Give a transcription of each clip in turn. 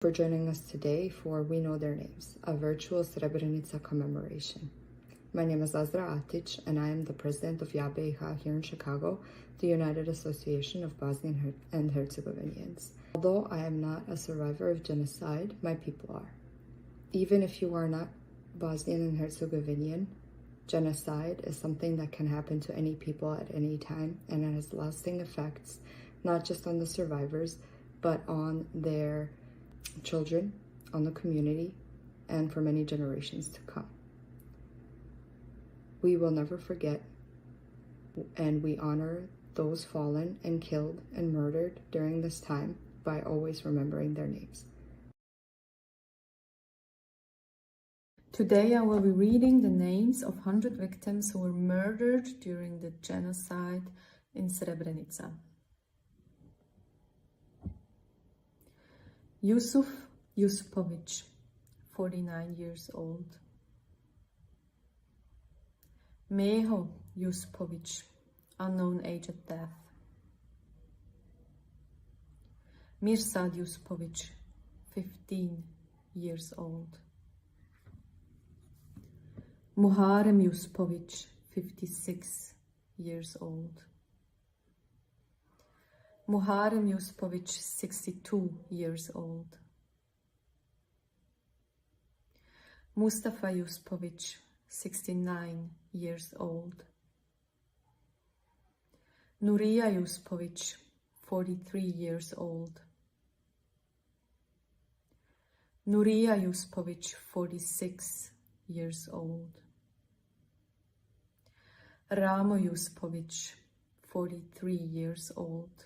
For joining us today for We Know Their Names, a virtual Srebrenica Commemoration. My name is Azra Atić, and I am the president of YABEH here in Chicago, the United Association of Bosnian and Herzegovinians. Although I am not a survivor of genocide, my people are. Even if you are not Bosnian and Herzegovinian, genocide is something that can happen to any people at any time, and it has lasting effects, not just on the survivors, but on their children, on the community, and for many generations to come. We will never forget, and we honor those fallen and killed and murdered during this time by always remembering their names. Today I will be reading the names of 100 victims who were murdered during the genocide in Srebrenica. Yusuf Yusupović, 49 years old. Meho Yusupović, unknown age at death. Mirsad Yusupović, 15 years old. Muharrem Yusupović, 56 years old. Muharrem Yusupović, 62 years old. Mustafa Yusupović, 69 years old. Nurija Yusupović, 43 years old. Nurija Yusupović, 46 years old. Ramo Yusupović, 43 years old.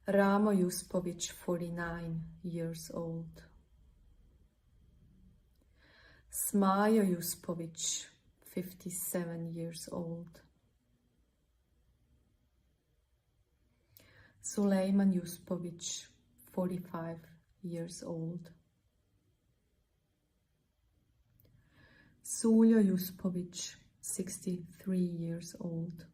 Ramo Yusupović, 49 years old. Smajo Yusupović, 57 years old. Sulejman Yusupović, 45 years old. Suljo Yusupović, 63 years old.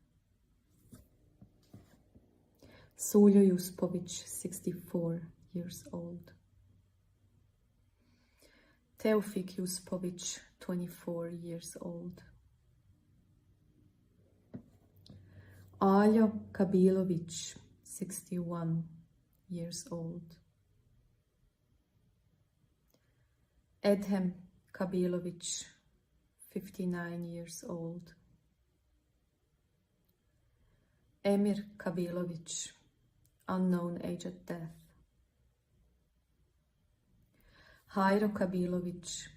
Suljo Yusupović, 64 years old. Teofik Yusupović, 24 years old. Aljo Kabilović, 61 years old. Edhem Kabilović, 59 years old. Emir Kabilović, unknown age at death. Hajro Kabilović,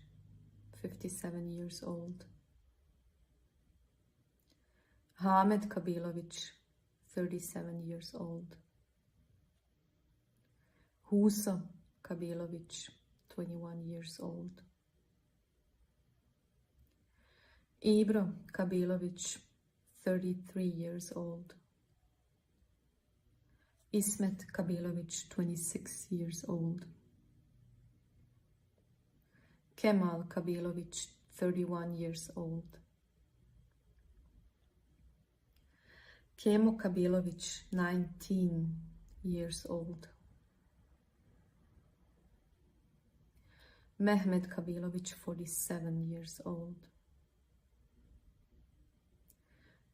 57 years old. Hamed Kabilović, 37 years old. Huso Kabilović, 21 years old. Ibro Kabilović, 33 years old. Ismet Kabilović, 26 years old. Kemal Kabilović, 31 years old. Kemo Kabilović, 19 years old. Mehmet Kabilović, 47 years old.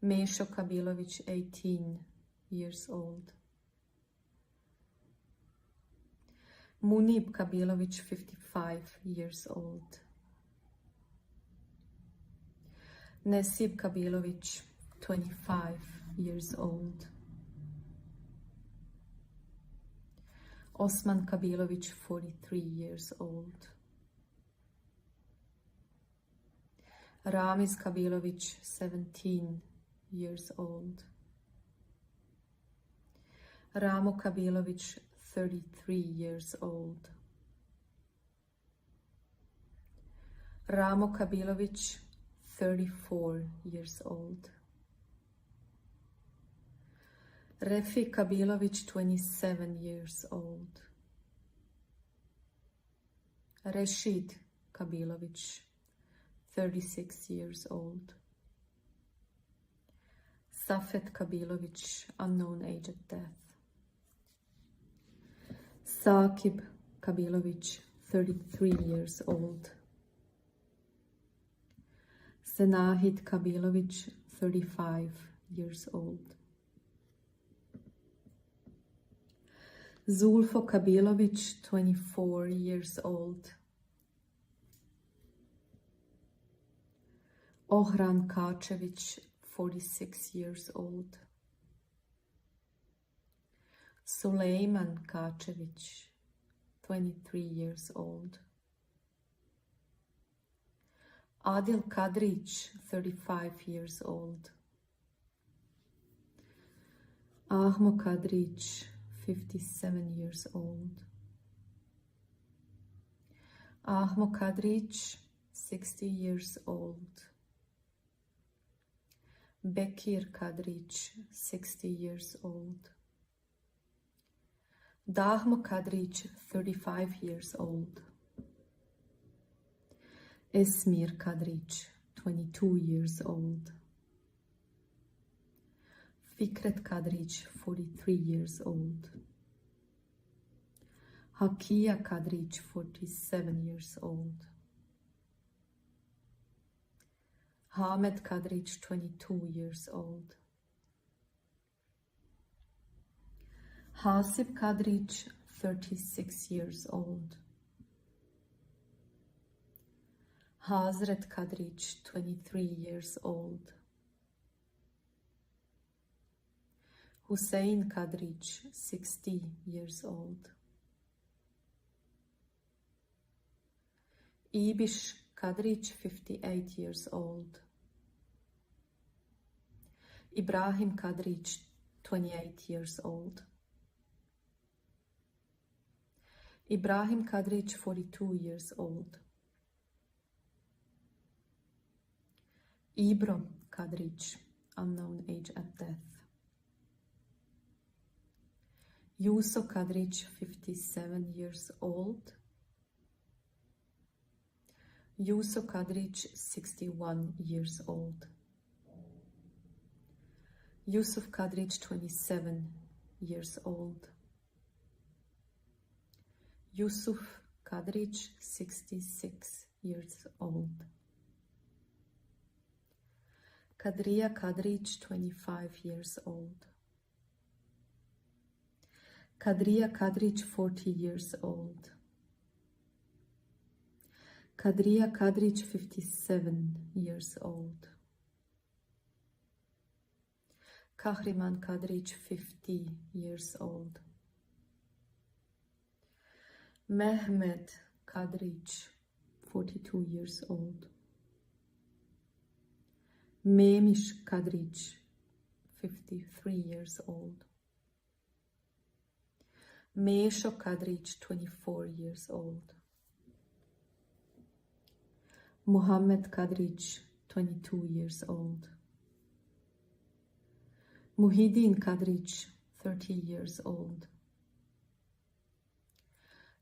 Mešo Kabilović, 18 years old. Munib Kabilović, 55 years old. Nesib Kabilović, 25 years old. Osman Kabilović, 43 years old. Ramiz Kabilović, 17 years old. Ramo Kabilović, 33 years old. Ramo Kabilović, 34 years old. Refik Kabilović, 27 years old. Reshid Kabilović, 36 years old. Safet Kabilović, unknown age at death. Sakib Kabilović, 33 years old. Senahid Kabilović, 35 years old. Zulfo Kabilović, 24 years old. Ohran Kačević, 46 years old. Sulejman Kačević, 23 years old. Adil Kadrić, 35 years old. Ahmo Kadrić, 57 years old. Ahmo Kadrić, 60 years old. Bekir Kadrić, 60 years old. Dahmo Kadrić, 35 years old. Esmir Kadrić, 22 years old. Fikret Kadrić, 43 years old. Hakia Kadrić, 47 years old. Hamed Kadrić, 22 years old. Hasib Kadrić, 36 years old. Hazret Kadrić, 23 years old. Hussein Kadrić, 60 years old. Ibish Kadrić, 58 years old. Ibrahim Kadrić, 28 years old. Ibrahim Kadrić, 42 years old. Ibro Kadrić, unknown age at death. Juso Kadrić, 57 years old. Juso Kadrić, 61 years old. Yusuf Kadrić, 27 years old. Yusuf Kadrić, 66 years old. Kadriya Kadrić, 25 years old. Kadriya Kadrić, 40 years old. Kadriya Kadrić, 57 years old. Kahriman Kadrić, 50 years old. Mehmet Kadrić, 42 years old. Memish Kadrić, 53 years old. Mešo Kadrić, 24 years old. Muhammed Kadrić, 22 years old. Muhyiddin Kadrić, 30 years old.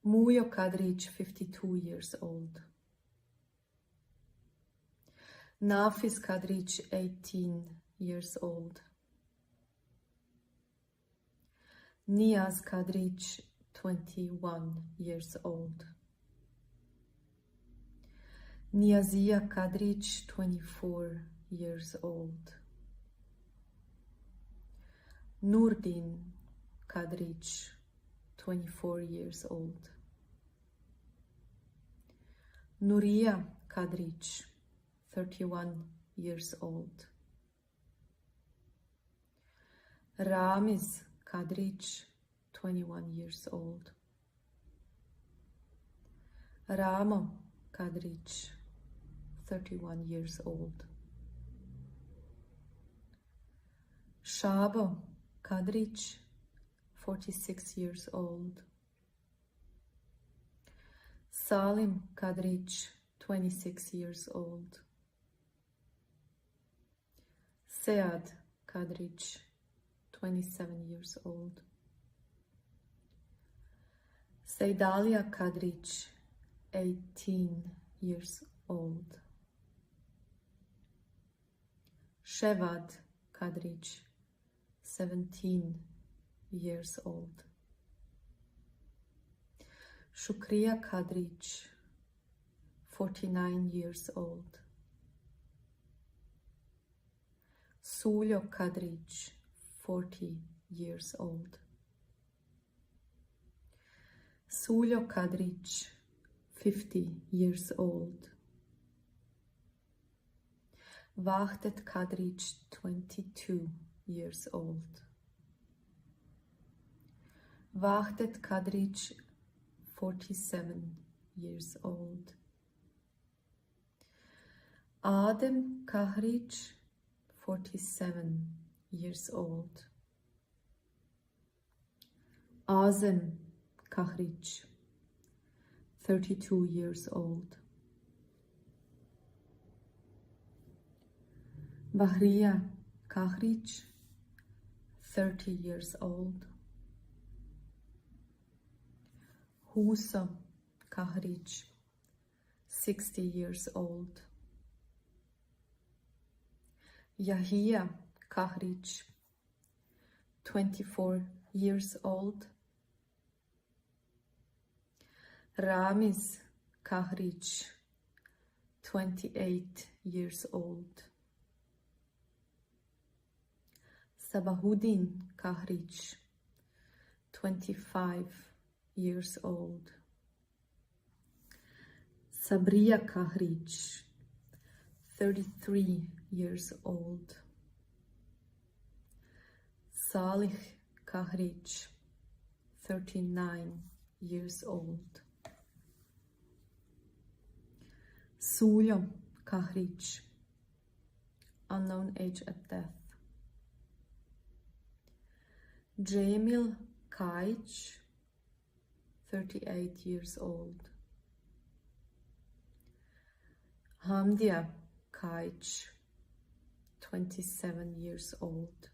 Mujo Kadrić, 52 years old. Nafiz Kadrić, 18 years old. Niyaz Kadrić, 21 years old. Niyaziya Kadrić, 24 years old. Nurdin Kadrić, 24 years old. Nuriya Kadrić, 31 years old. Ramiz Kadrić, 21 years old. Ramo Kadrić, 31 years old. Šabo Kadrić, 46 years old. Salim Kadrić, 26 years old. Sead Kadrić, 27 years old. Sejdalia Kadrić, 18 years old. Ševad Kadrić, 17 years old. Shukriya Kadric, 49 years old. Suljo Kadric, 40 years old. Suljo Kadric, 50 years old. Vahdet Kadric, 22 years old. Vahdet Kadric, 47 years old. Adem Kahric, 47 years old. Azem Kahric, 32 years old. Bahriya Kahric, 30 years old. Husa Kahric, 60 years old. Yahia Kahric, 24 years old. Ramiz Kahric, 28 years old. Sabahuddin Kahric, 25 years old. Sabriya Kahric, 33 years old. Salih Kahric, 39 years old. Suljo Kahric, unknown age at death. Jamil Kajic, 38 years old. Hamdia Kajic, 27 years old.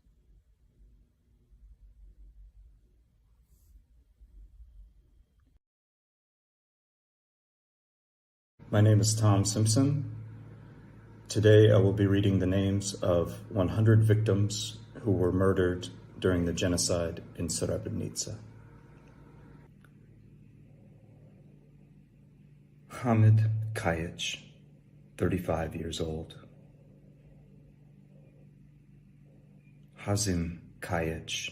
My name is Tom Simpson. Today I will be reading the names of 100 victims who were murdered during the genocide in Srebrenica. Hamid Kajic, 35 years old. Hazim Kajic,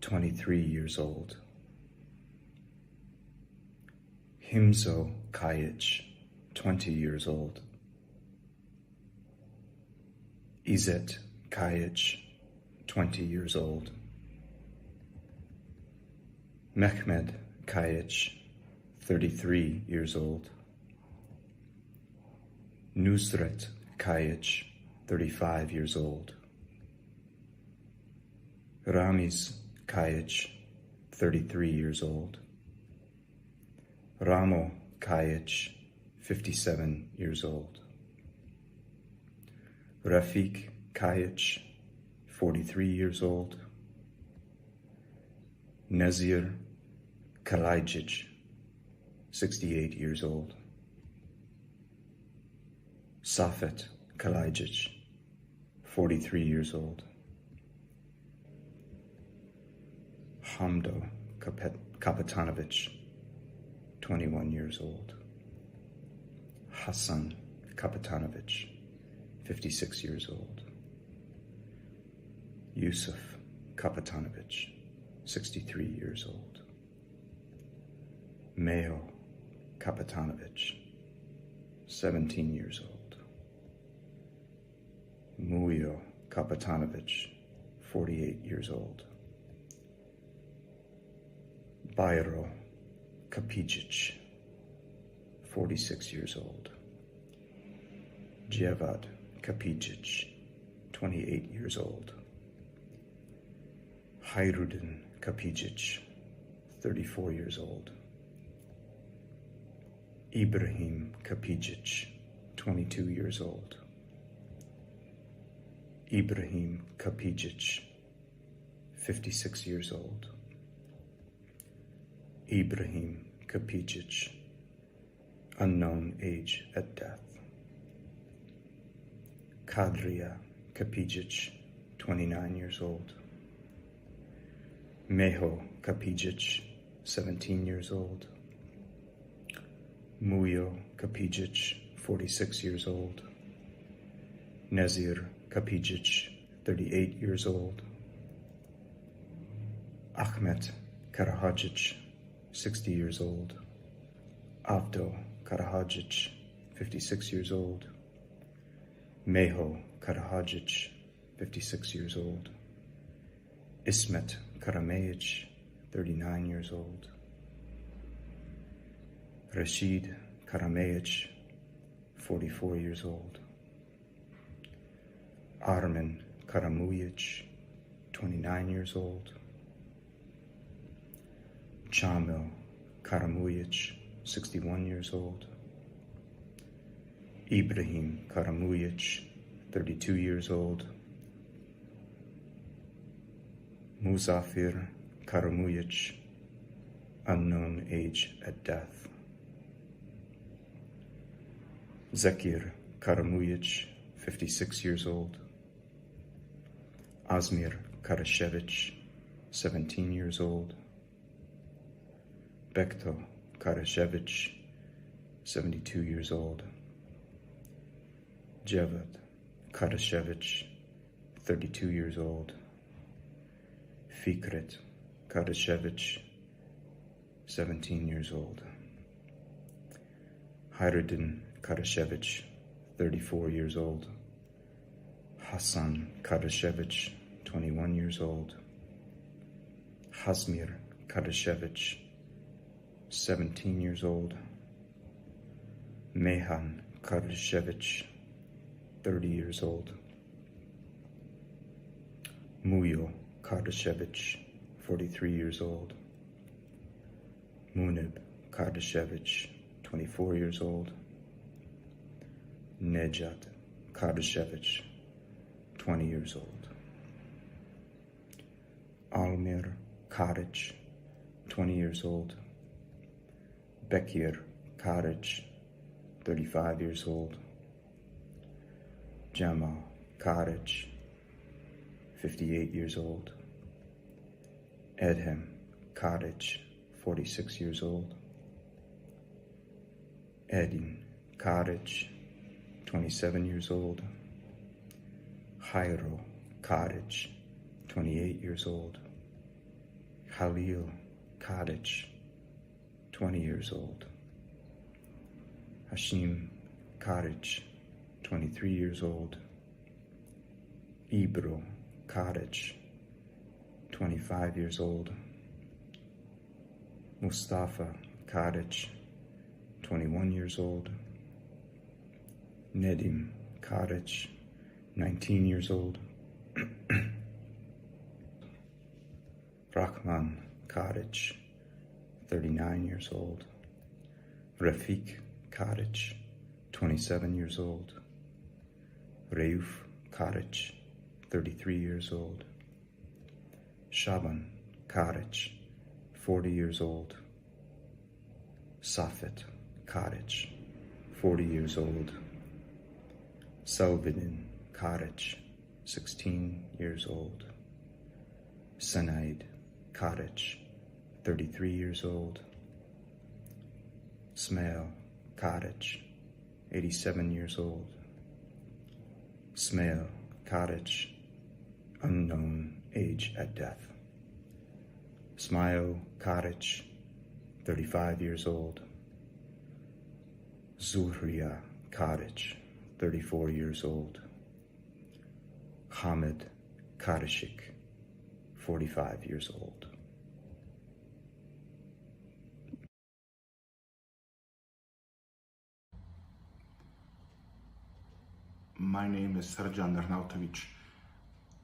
23 years old. Himzo Kajic, 20 years old. Izet Kajic, 20 years old. Mehmed Kajic, 33 years old. Nusret Kajic, 35 years old. Ramiz Kajic, 33 years old. Ramo Kajic, 57 years old. Rafik Kajic, 43 years old. Nazir Kalajic, 68 years old. Safet Kalajic, 43 years old. Hamdo Kapetanovic, 21 years old. Hasan Kapetanovic, 56 years old. Yusuf Kapetanovic, 63 years old. Meho Kapetanovic, 17 years old. Mujo Kapetanovic, 48 years old. Bajro Kapicic, 46 years old. Djevad Kapicic, 28 years old. Hayrudin Kapicic, 34 years old. Ibrahim Kapicic, 22 years old. Ibrahim Kapicic, 56 years old. Ibrahim Kapicic, unknown age at death. Kadriya Kapicic, 29 years old. Meho Kapicic, 17 years old. Mujo Kapijic, 46 years old. Nezir Kapijic, 38 years old. Ahmet Karahajic, 60 years old. Avdo Karahajic, 56 years old. Meho Karahajic, 56 years old. Ismet Karamejic, 39 years old. Rashid Karamejic, 44 years old. Armen Karamujic, 29 years old. Chamil Karamujic, 61 years old. Ibrahim Karamujic, 32 years old. Muzafir Karamujic, unknown age at death. Zekir Karamujic, 56 years old. Azmir Karashevich, 17 years old. Bekto Karashevich, 72 years old. Jevad Karashevich, 32 years old. Fikret Karashevich, 17 years old. Hayreddin Karashevich, 34 years old. Hassan Karashevich, 21 years old. Hazmir Karashevich, 17 years old. Mehan Karashevich, 30 years old. Mujo Kardashevich, 43 years old. Munib Kardashevich, 24 years old. Nejat Kardashevich, 20 years old. Almir Karic, 20 years old. Bekir Karic, 35 years old. Jamal Karic, 58 years old. Edhem Karic, 46 years old. Edin Karic, 27 years old. Jairo Karic, 28 years old. Khalil Karic, 20 years old. Hashim Karic, 23 years old. Ibro Karic, 25 years old. Mustafa Karic, 21 years old. Nedim Karic, 19 years old. Rahman Karic, 39 years old. Rafik Karic, 27 years old. Reuf Karic, 33 years old. Shaban Karic, 40 years old. Safet Karic, 40 years old. Salvidin Karic, 16 years old. Senaid Karic, 33 years old. Smail Karic, 87 years old. Smail Karic, unknown age at death. Smail Karic, 35 years old. Zuhriya Karic, 34 years old. Hamid Karishik, 45 years old. My name is Srđan Arnautović,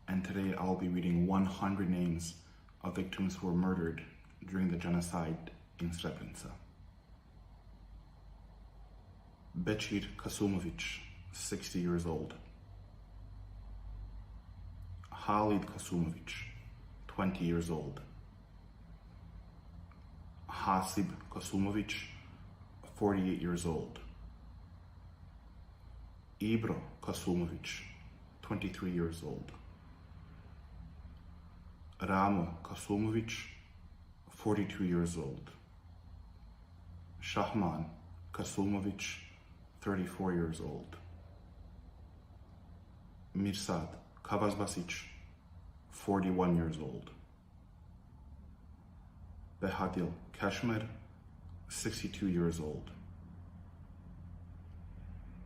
and today I'll be reading 100 names of victims who were murdered during the genocide in Srebrenica. Bećir Kasumović, 60 years old. Halid Kasumović, 20 years old. Hasib Kasumović, 48 years old. Ibro Kasumović, 23 years old. Ramo Kasumović, 42 years old. Shahman Kasumovic, 34 years old. Mirsad Kavazbasic, 41 years old. Behadil Kashmir, 62 years old.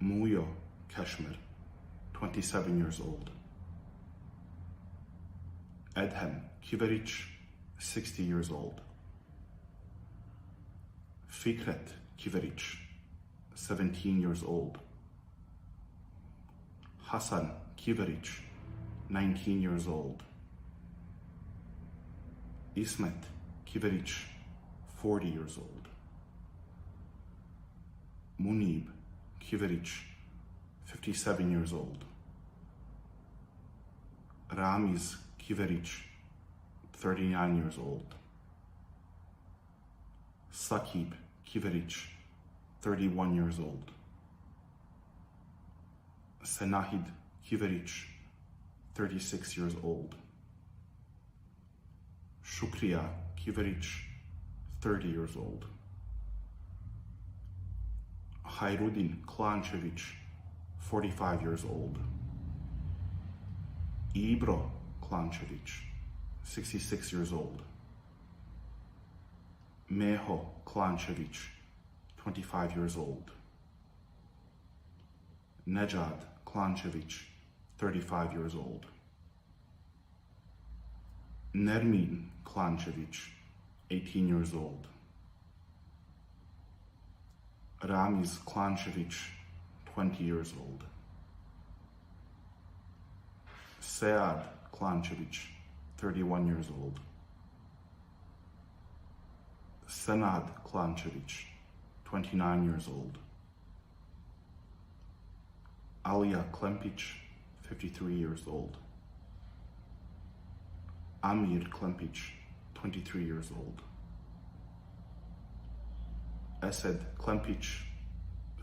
Muyo Kashmir, 27 years old. Edhem Kiveric, 60 years old. Fikret Kiveric, 17 years old. Hasan Kiveric, 19 years old. Ismet Kiveric, 40 years old. Munib Kiveric, 57 years old. Ramiz Kiveric, 39 years old. Sakib Kiveric, 31 years old. Senahid Kiveric, 36 years old. Shukriya Kiveric, 30 years old. Hayrudin Klančević, 45 years old. Ibro Klančević, 66 years old. Meho Klančević, 25 years old. Nejad Klančević, 35 years old. Nermin Klančević, 18 years old. Ramiz Klančević, 20 years old. Sead Klančević, 31 years old. Senad Klančević, 29 years old. Alija Klempić, 53 years old. Amir Klempić, 23 years old. Esed Klempić,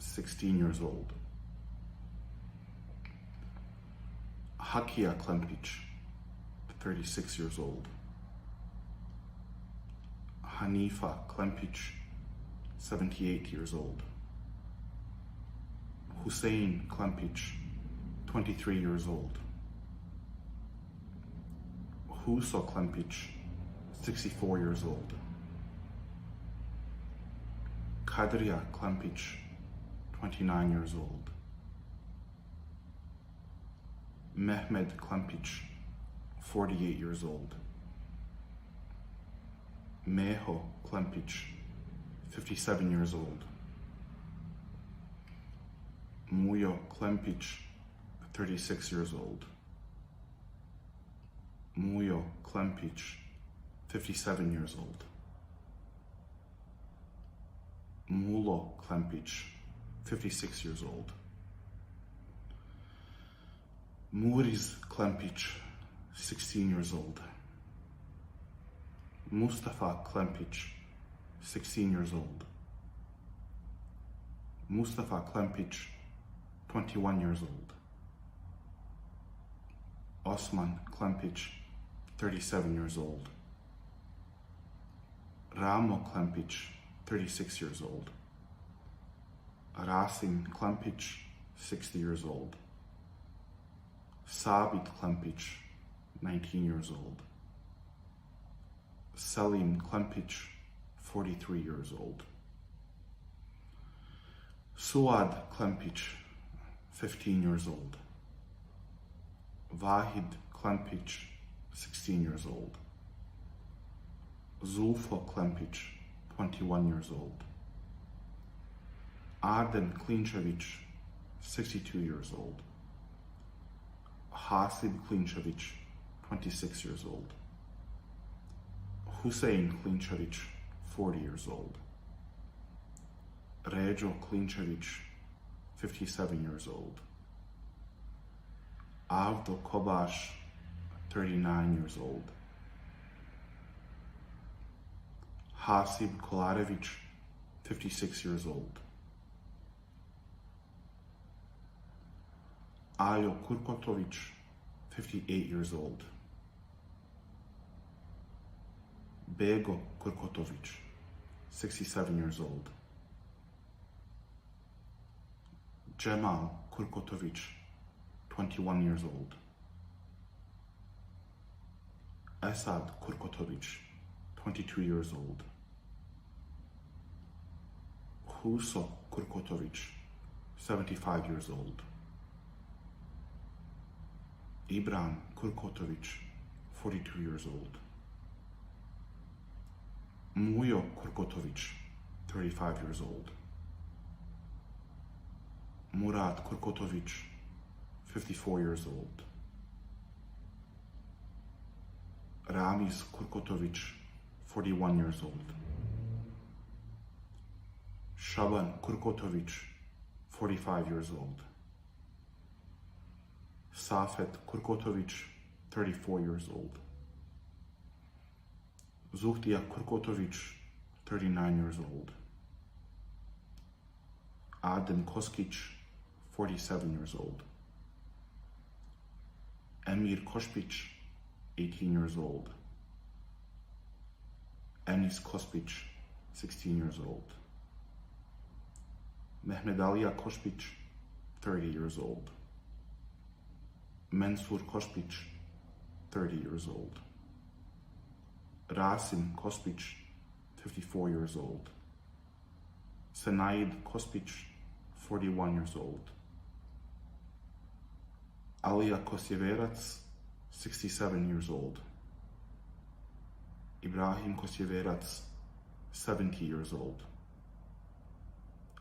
16 years old. Hakia Klempić, 36 years old. Hanifa Klempić, 78 years old. Hussein Klempić, 23 years old. Huso Klempić, 64 years old. Kadria Klempić, 29 years old. Mehmed Klempić, 48 years old. Meho Klempić, 57 years old. Mujo Klempić, 36 years old. Mujo Klempić, 57 years old. Mulo Klempić, 56 years old. Muriz Klempić, 16 years old. Mustafa Klempić, 16 years old. Mustafa Klempić, 21 years old. Osman Klempić, 37 years old. Ramo Klempić, 36 years old. Rasim Klempić, 60 years old. Sabit Klempić, 19 years old. Selim Klempić, 43 years old. Suad Klempić, 15 years old. Vahid Klempić, 16 years old. Zulfo Klempić, 21 years old. Arden Klinčević, 62 years old. Hasib Klinčević, 26 years old. Hussein Klinčević, 40 years old. Ređo Klinčević, 57 years old. Avdo Kobaš, 39 years old. Hasib Kolarević, 56 years old. Ajo Kurkotović, 58 years old. Bego Kurkotović, 67 years old. Cemal Kurkotovic, 21 years old. Esad Kurkotovic, 22 years old. Huso Kurkotovic, 75 years old. Ibran Kurkotovic, 42 years old. Mujo Kurkotovic, 35 years old. Murat Kurkotovic, 54 years old. Ramiz Kurkotovic, 41 years old. Shaban Kurkotovic, 45 years old. Safet Kurkotovic, 34 years old. Zuhdia Kurkotovic, 39 years old. Adem Koskic, 47 years old. Emir Kospic, 18 years old. Enis Kospic, 16 years old. Mehmet Aliya Kospic, 30 years old. Mensur Kospic, 30 years old. Rasim Kospic, 54 years old. Senaid Kospic, 41 years old. Alija Kosjeverac, 67 years old. Ibrahim Kosjeverac, 70 years old.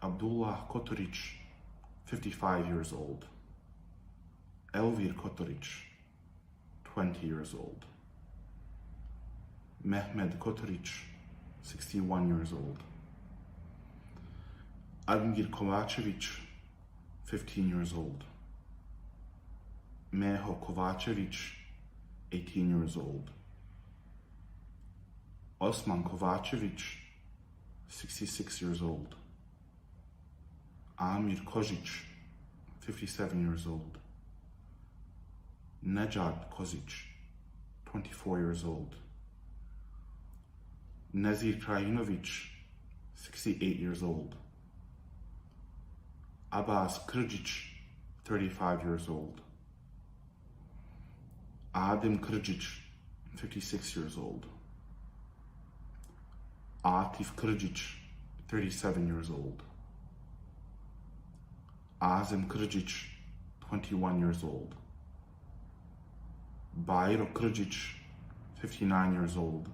Abdullah Kotoric, 55 years old. Elvir Kotoric, 20 years old. Mehmed Kotoric, 61 years old. Admir Kovacevic, 15 years old. Meho Kovacevic, 18 years old. Osman Kovacevic, 66 years old. Amir Kozic, 57 years old. Nejad Kozic, 24 years old. Nazir Krajinovic, 68 years old. Abbas Krjic, 35 years old. Adem Krjic, 56 years old. Atif Krjic, 37 years old. Azem Krjic, 21 years old. Bayro Krjic, 59 years old.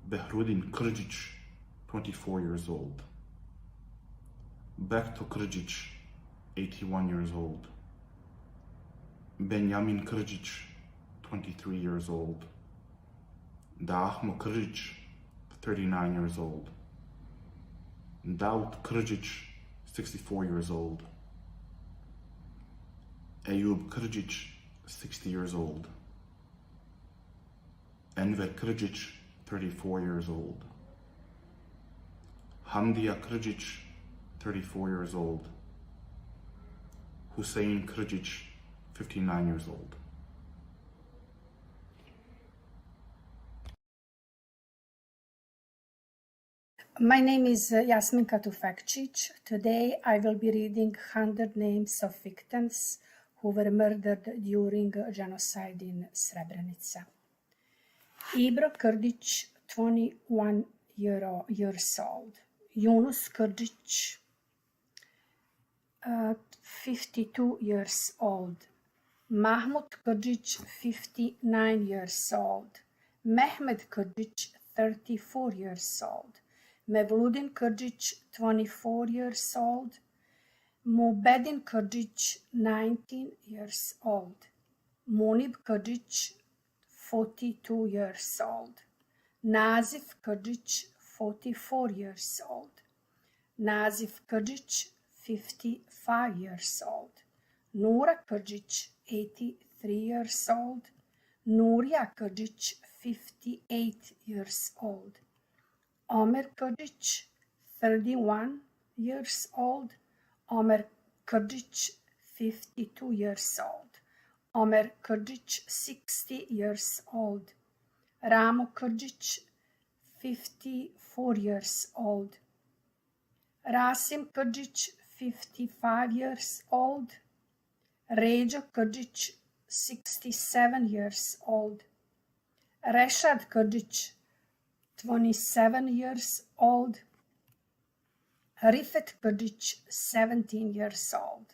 Behrudin Krjic, 24 years old. Bekto Krjic, 81 years old. Benjamin Krjic, 23 years old. Dahmo Krjic, 39 years old. Daud Krjic, 64 years old. Eyüp Krjic, 60 years old. Enver Krjic, 34 years old. Hamdia Krjic, 34 years old. Hussein Krjic, 59 years old. My name is Jasminka Tufekcic. Today I will be reading 100 names of victims who were murdered during genocide in Srebrenica. Ibro Krdic, 21 years old. Yunus Krdic, 52 years old. Mahmut Krdic, 59 years old. Mehmed Krdic, 34 years old. Mevludin Krdic, 24 years old. Mubedin Krdic, 19 years old. Munib Krdic, 42 years old. Nazif Krdic, 44 years old. Nazif Krdic, 55 years old. Nura Krdic, 83 years old. Nuria Krdic, 58 years old. Omer Krdic, 31 years old. Omer Krdic, 52 years old. Omer Krdic, 60 years old. Ramo Krdic, 54 years old. Rasim Krdic, 55 years old. Ređo Krđić, 67 years old. Rešad Krđić, 27 years old. Rifet Krđić, 17 years old.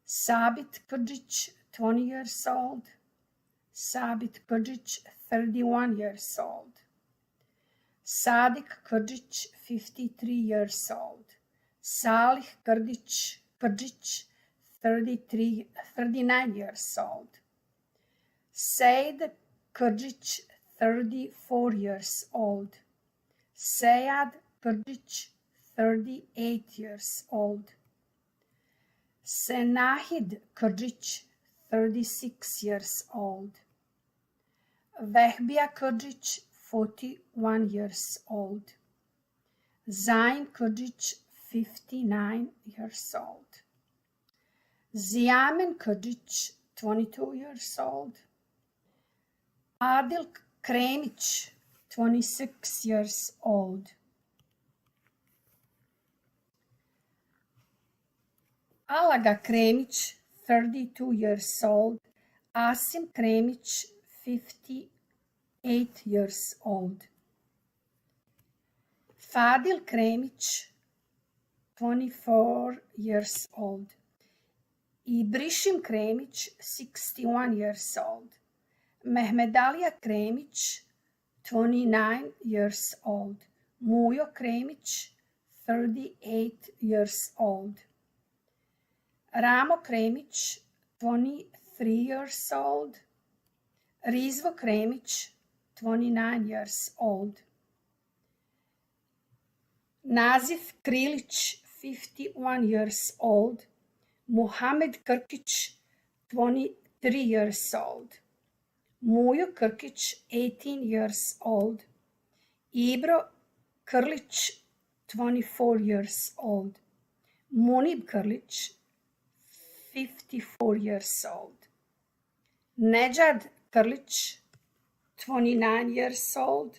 Sabit Krđić, 20 years old. Sabit Krđić, 31 years old. Sadik Krđić, 53 years old. Salih Krđić, 39 years old. Sejd Krđić, 34 years old. Sejad Krđić, 38 years old. Senahid Krđić, 36 years old. Vehbija Krđić, 41 years old. Zain Krđić, 59 years old. Zijamen Krđić, 22 years old. Adil Kremić, 26 years old. Alaga Kremić, 32 years old. Asim Kremić, 58 years old. Fadil Kremić, 24 years old. Ibrišim Kremić, 61 years old. Mehmedalija Kremić, 29 years old. Mujo Kremić, 38 years old. Ramo Kremić, 23 years old. Rizvo Kremić, 29 years old. Nazif Krilić, 51 years old. Muhamed Krkić, 23 years old. Mujo Krkić, 18 years old. Ibro Krlić, 24 years old. Munib Krlić, 54 years old. Nedžad Krlić, 29 years old.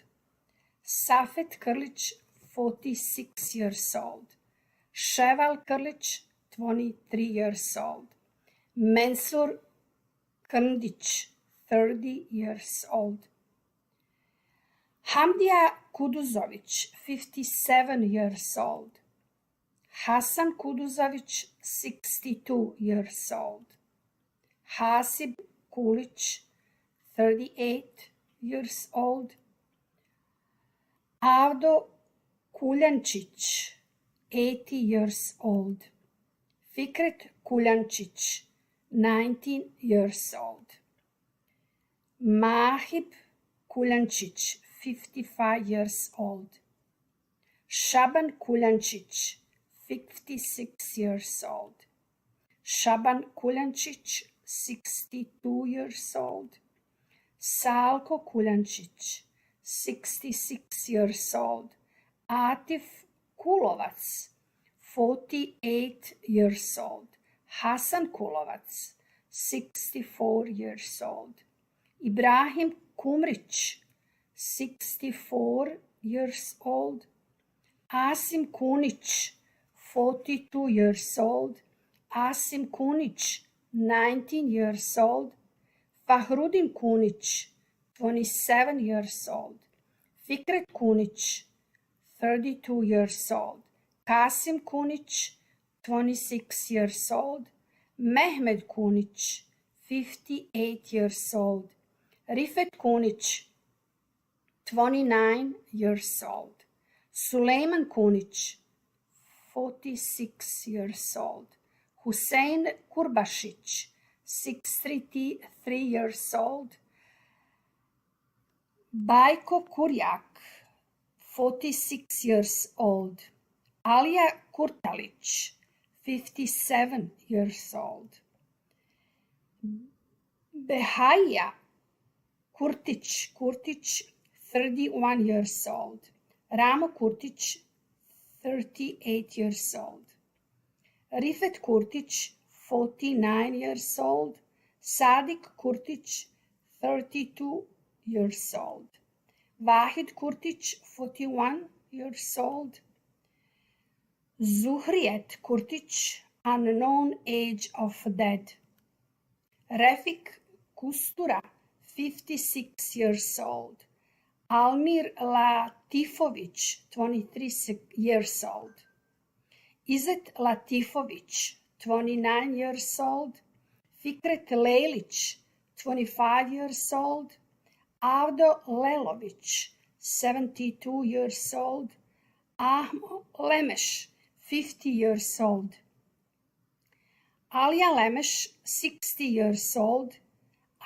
Safet Krlić, 46 years old. Ševal Krlić, 23 years old. Mensur Krndić, 30 years old. Hamdija Kuduzović, 57 years old. Hasan Kuduzović, 62 years old. Hasib Kulić, 38 years old. Avdo Kuljančić, 80 years old. Fikret Kuljančić, 19 years old. Mahib Kuljančić, 55 years old. Šaban Kuljančić, 56 years old. Šaban Kuljančić, 62 years old. Salko Kuljančić, 66 years old. Atif Kulovac, 48 years old. Hasan Kulovac, 64 years old. Ibrahim Kumrić, 64 years old. Asim Kunić, 42 years old. Asim Kunić, 19 years old. Fahrudin Kunić, 27 years old. Fikret Kunić, 32 years old. Kasim Kunić, 26 years old. Mehmed Kunić, 58 years old. Rifet Kunić, 29 years old. Sulejman Kunić, 46 years old. Hussein Kurbašić, 63 years old. Bajko Kurjak, 46 years old. Alija Kurtalić, 57 years old. Behaija Kurtić, 31 years old. Ramo Kurtić, 38 years old. Rifet Kurtić, 49 years old. Sadik Kurtić, 32 years old. Vahid Kurtić, 41 years old. Zuhriet Kurtic, unknown age of dead. Refik Kustura, 56 years old. Almir Latifovic, 23 years old. Izet Latifovic, 29 years old. Fikret Lelic, 25 years old. Avdo Lelovic, 72 years old. Ahmo Lemesh, 50 years old. Alia Lemesh, 60 years old.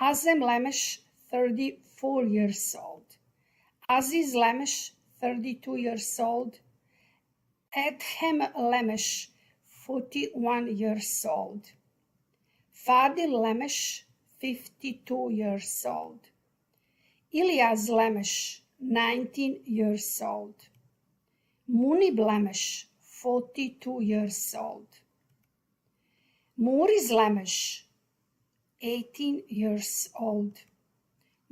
Azem Lemesh, 34 years old. Aziz Lemesh, 32 years old. Edhem Lemesh, 41 years old. Fadil Lemesh, 52 years old. Ilyas Lemesh, 19 years old. Munib Lemesh, 42 years old. Muriz Lemesh, 18 years old.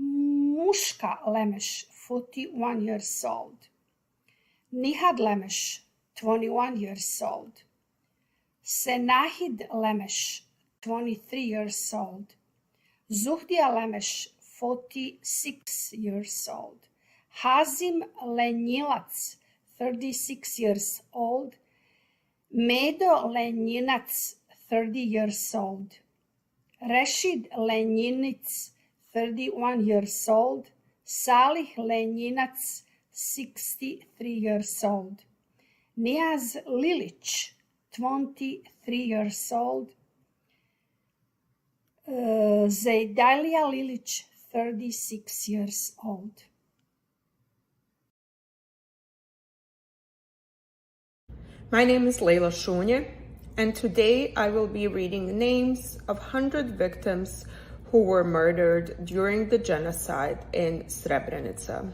Mushka Lemesh, 41 years old. Nihad Lemesh, 21 years old. Senahid Lemesh, 23 years old. Zuhdia Lemesh, 46 years old. Hazim Lenjilac, 36 years old. Medo Lenjinac, 30 years old. Reshid Lenjinic, 31 years old. Salih Lenjinac, 63 years old. Niaz Lilic, 23 years old. Zaidalia Lilic, 36 years old. My name is Leila Shunje, and today I will be reading the names of 100 victims who were murdered during the genocide in Srebrenica.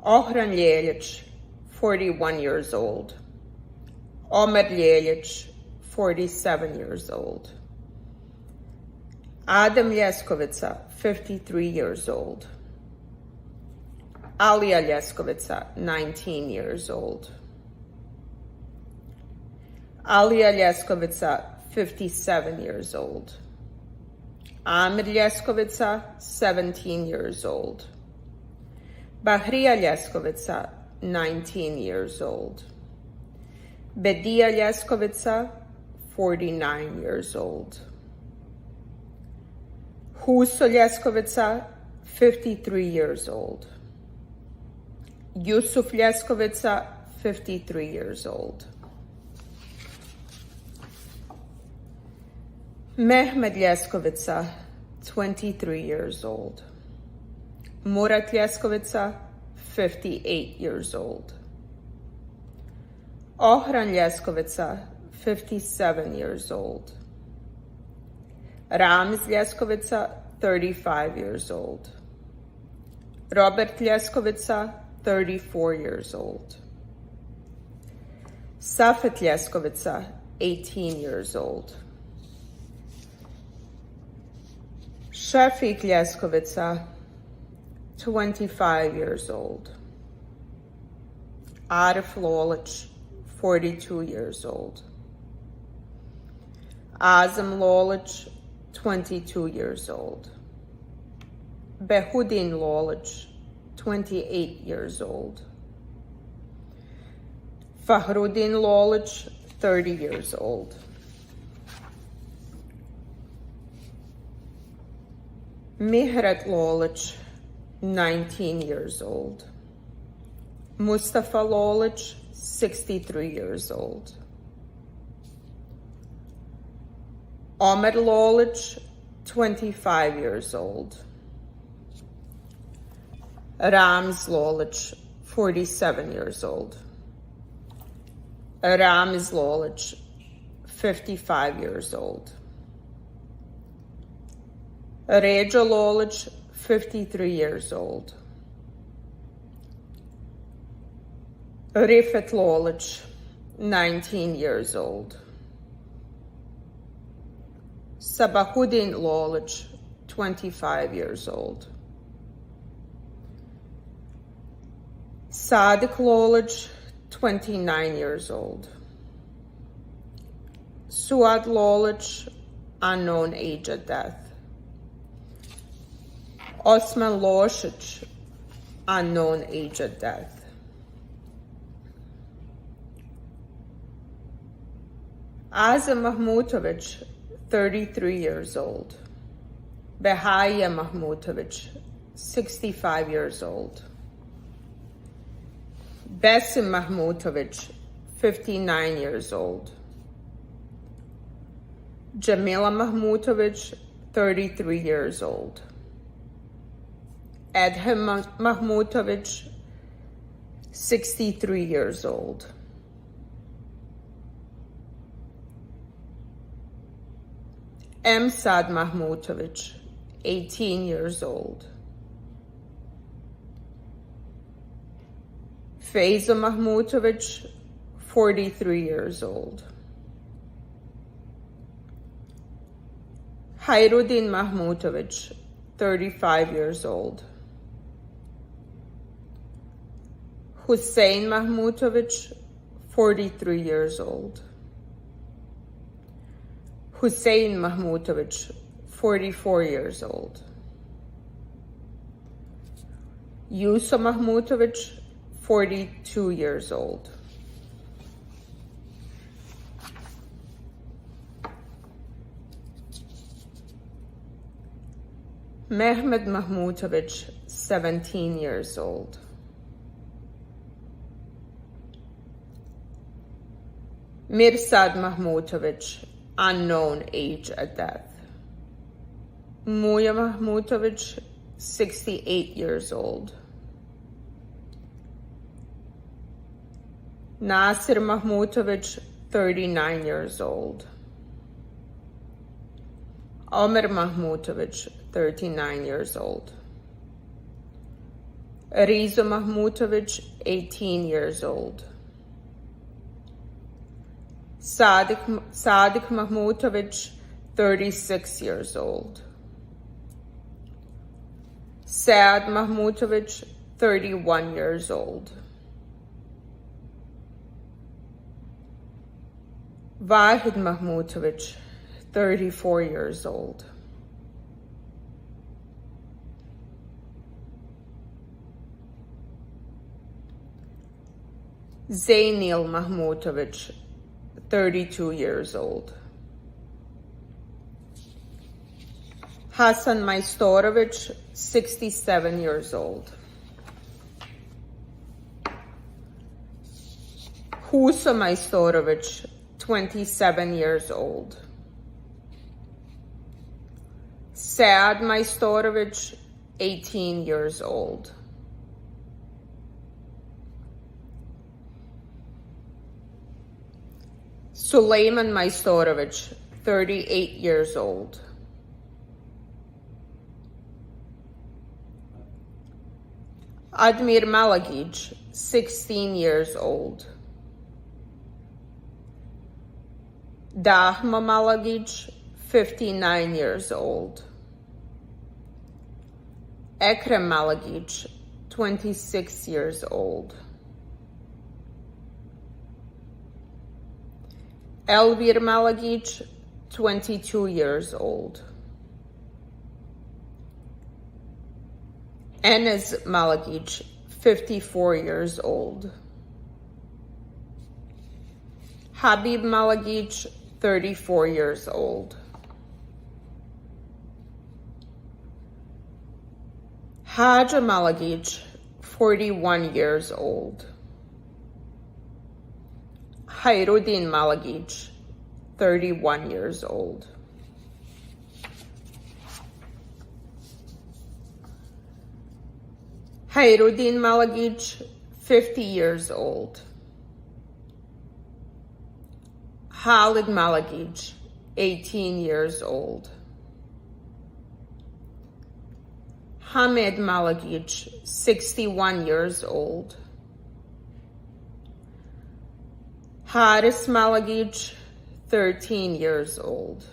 Ohran Ljelic, 41 years old. Omer Ljelic, 47 years old. Adam Ljeskovica, 53 years old. Alija Ljeskovica, 19 years old. Alija Ljeskovica, 57 years old. Amir Ljeskovica, 17 years old. Bahrija Ljeskovica, 19 years old. Bedija Ljeskovica, 49 years old. Huso Ljeskovica, 53 years old. Yusuf Ljeskovica, 53 years old. Mehmed Ljeskovica, 23 years old. Murat Ljeskovica, 58 years old. Ohran Ljeskovica, 57 years old. Ramiz Ljeskovica, 35 years old. Robert Ljeskovica, 34 years old. Safet Ljeskovica, 18 years old. Shafik Ljeskovica, 25 years old. Arif Lolic, 42 years old. Azam Lolic, 22 years old. Behudin Lolic, 28 years old. Fahrudin Lolic, 30 years old. Mihret Lolic, 19 years old. Mustafa Lolic, 63 years old. Omer Lolic, 25 years old. Ramiz Lolic, 47 years old. Ramiz Lolic, 55 years old. Ređa Lolic, 53 years old. Rifet Lolic, 19 years old. Sabahudin Lolic, 25 years old. Sadik Lolic, 29 years old. Suad Lolic, unknown age at death. Osman Losic, unknown age at death. Azam Mahmutovic, 33 years old. Behaya Mahmutovic, 65 years old. Besim Mahmutovic, 59 years old. Jamila Mahmutovic, 33 years old. Edhem Mahmutovic, 63 years old. Emsad Mahmutovic, 18 years old. Faiza Mahmutovic, 43 years old. Khairuddin Mahmutovic, 35 years old. Hussein Mahmutovic, 43 years old. Hussein Mahmutovic, 44 years old. Yusa Mahmutovic, 42 years old. Mehmed Mahmutovic, 17 years old. Mirsad Mahmutovic, unknown age at death. Muya Mahmutovic, 68 years old. Nasir Mahmutovic, 39 years old. Omer Mahmutovic, 39 years old. Rizo Mahmutovic, 18 years old. Sadik Mahmutovic, 36 years old. Saad Mahmutovic, 31 years old. Vahid Mahmutovic, 34 years old. Zainil Mahmutovic, 32 years old. Hasan Majstorovic, 67 years old. Husa Majstorovic, 27 years old. Saad Majstorovic, 18 years old. Suleiman Majstorovic, 38 years old. Admir Malagic, 16 years old. Dahma Malagic, 59 years old. Ekrem Malagic, 26 years old. Elvir Malagic, 22 years old. Enes Malagic, 54 years old. Habib Malagic, 34 years old. Haja Malagic, 41 years old. Khairuddin Malagic, 31 years old. Khairuddin Malagic, 50 years old. Khalid Malagic, 18 years old. Hamed Malagic, 61 years old. Haris Malagic, 13 years old.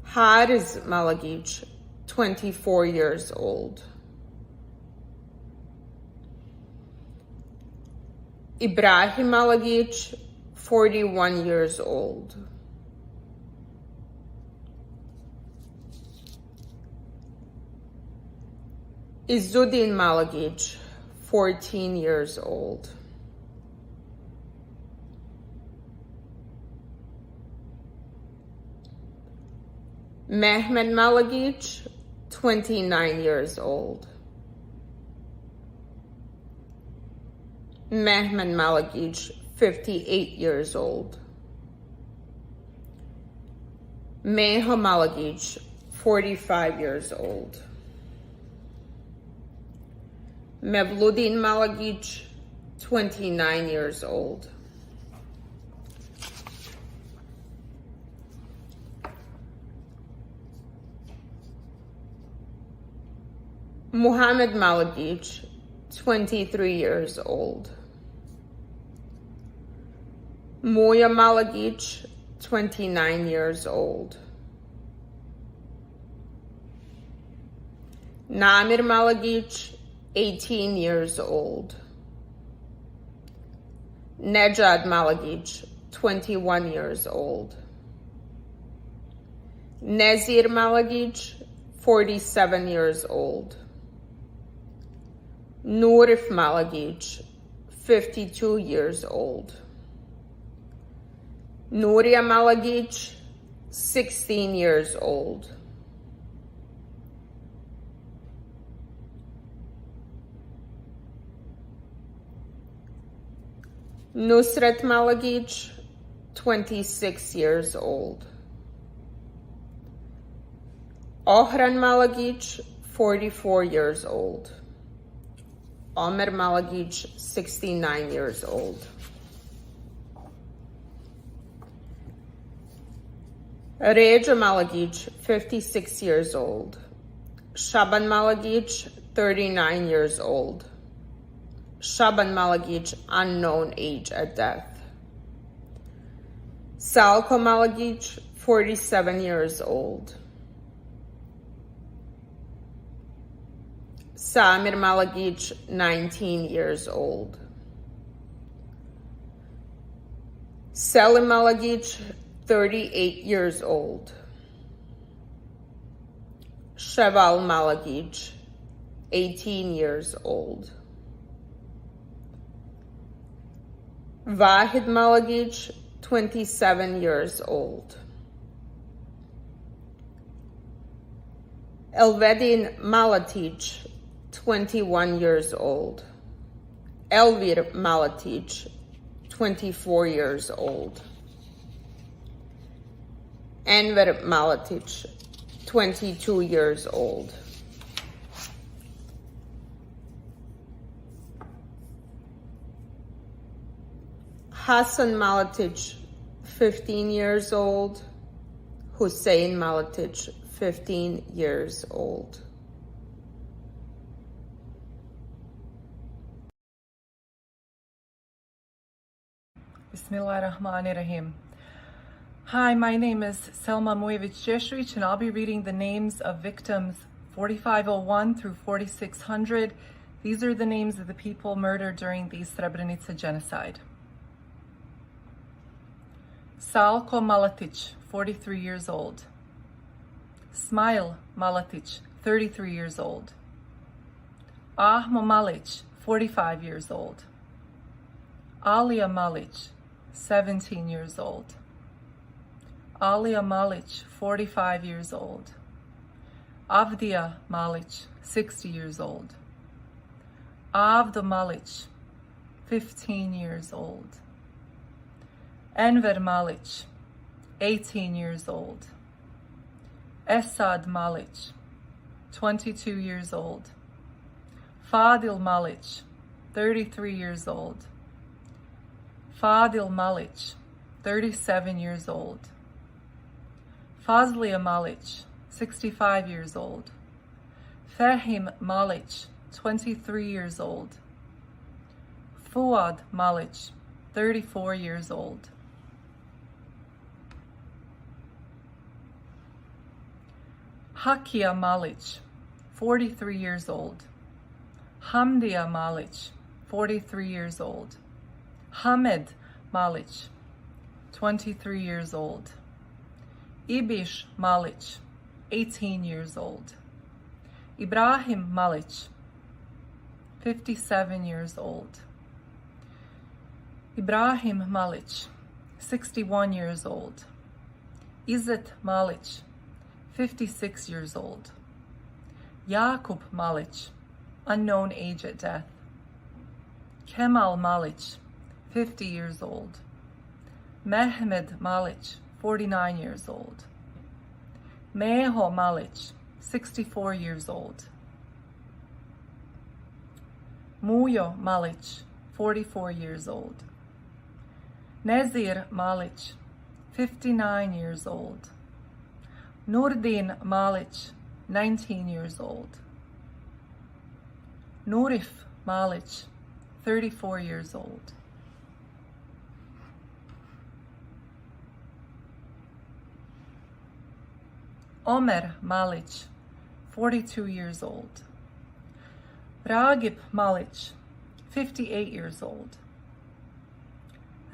Haris Malagic, 24 years old. Ibrahim Malagic, 41 years old. Izzuddin Malagic, 14 years old. Mehmet Malagic, 29 years old. Mehmet Malagic, 58 years old. Meho Malagic, 45 years old. Mevludin Malagic, 29 years old. Muhammad Malagic, 23 years old. Moya Malagic, 29 years old. Namir Malagic, 18 years old. Nejad Malagic, 21 years old. Nezir Malagic, 47 years old. Nurif Malagic, 52 years old. Nuria Malagic, 16 years old. Nusret Malagic, 26 years old. Ohran Malagic, 44 years old. Omer Malagic, 69 years old. Reja Malagic, 56 years old. Shaban Malagic, 39 years old. Shaban Malagic, unknown age at death. Salko Malagic, 47 years old. Samir Malagic, 19 years old. Selim Malagic, 38 years old. Sheval Malagic, 18 years old. Vahid Malagic, 27 years old. Elvedin Malatic, 21 years old. Elvir Malatic, 24 years old. Enver Malatic, 22 years old. Hassan Malatic, 15 years old. Hussein Malatic, 15 years old. Bismillahirrahmanirrahim. Hi, my name is Selma Mujevic-Jeshwich, and I'll be reading the names of victims 4501 through 4600. These are the names of the people murdered during the Srebrenica genocide. Salko Malatic, 43 years old. Smile Malatic, 33 years old. Ahmo Malic, 45 years old. Alia Malic, 17 years old. Alia Malic, 45 years old. Avdia Malic, 60 years old. Avda Malic, 15 years old. Enver Malic, 18 years old. Esad Malic, 22 years old. Fadil Malic, 33 years old. Fadil Malic, 37 years old. Fazlia Malic, 65 years old. Fahim Malic, 23 years old. Fuad Malic, 34 years old. Hakia Malic, 43 years old. Hamdia Malic, 43 years old. Hamed Malic, 23 years old. Ibish Malic, 18 years old. Ibrahim Malic, 57 years old. Ibrahim Malic, 61 years old. Izzet Malic, 56 years old. Jakub Malic, unknown age at death. Kemal Malic, 50 years old. Mehmed Malic, 49 years old. Meho Malic, 64 years old. Mujo Malic, 44 years old. Nezir Malic, 59 years old. Nurdin Malic, 19 years old. Nurif Malic, 34 years old. Omer Malic, 42 years old. Ragib Malic, 58 years old.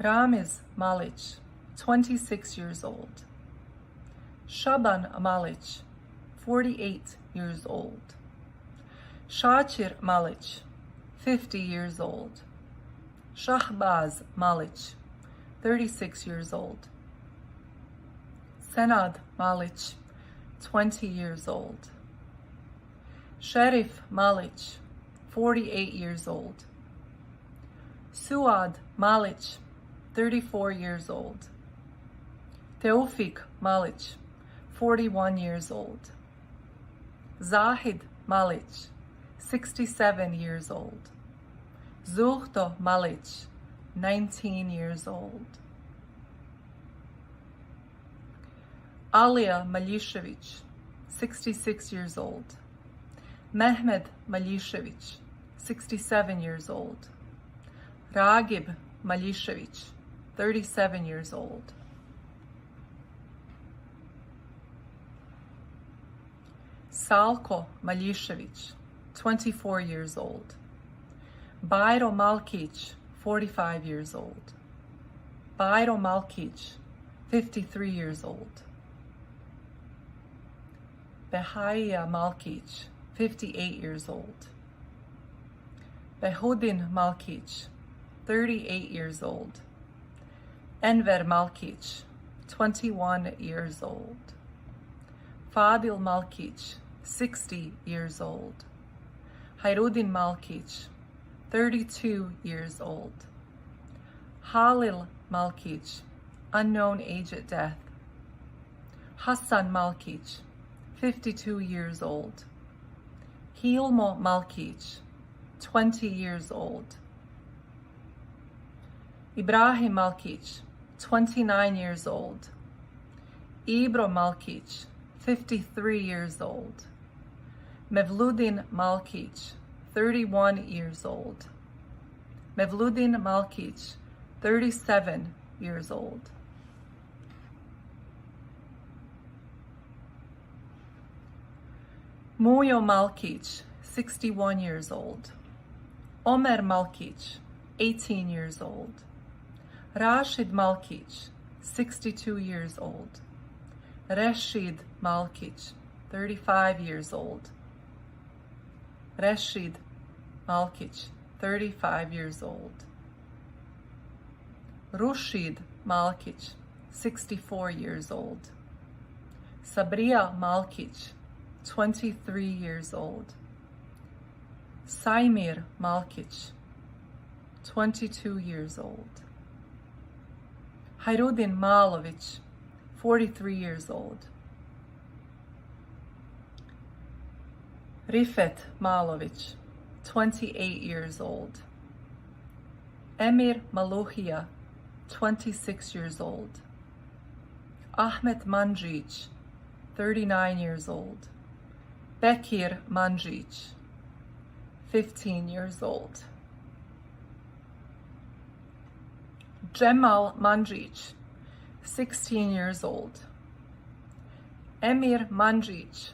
Ramiz Malic, 26 years old. Shaban Malic, 48 years old. Shachir Malic, 50 years old. Shahbaz Malic, 36 years old. Senad Malic, 20 years old. Sherif Malic, 48 years old. Suad Malic, 34 years old. Teufik Malic, 41 years old. Zahid Malic, 67 years old. Zuhto Malic, 19 years old. Alia Malishevich, 66 years old. Mehmed Malishevich, 67 years old. Ragib Malishevich, 37 years old. Salko Malishevich, 24 years old. Bairo Malkic, 45 years old. Bairo Malkic, 53 years old. Behaya Malkic, 58 years old. Behudin Malkic, 38 years old. Enver Malkic, 21 years old. Fadil Malkic, 60 years old. Hayrudin Malkic, 32 years old. Halil Malkic, unknown age at death. Hassan Malkic, 52 years old. Hilmo Malkic, 20 years old. Ibrahim Malkic, 29 years old. Ibro Malkic, 53 years old. Mevludin Malkic, 31 years old. Mevludin Malkic, 37 years old. Mujo Malkic, 61 years old. Omer Malkic, 18 years old. Rashid Malkic, 62 years old. Reshid Malkic, 35 years old. Reshid Malkic, 35 years old. Rushid Malkic, 64 years old. Sabria Malkic, 23 years old. Saimir Malkic, 22 years old. Hayrudin Malovic, 43 years old. Rifet Malovic, 28 years old. Emir Maluhia, 26 years old. Ahmet Manjic, 39 years old. Bekir Manjic, 15 years old. Cemal Manjic, 16 years old. Emir Manjic,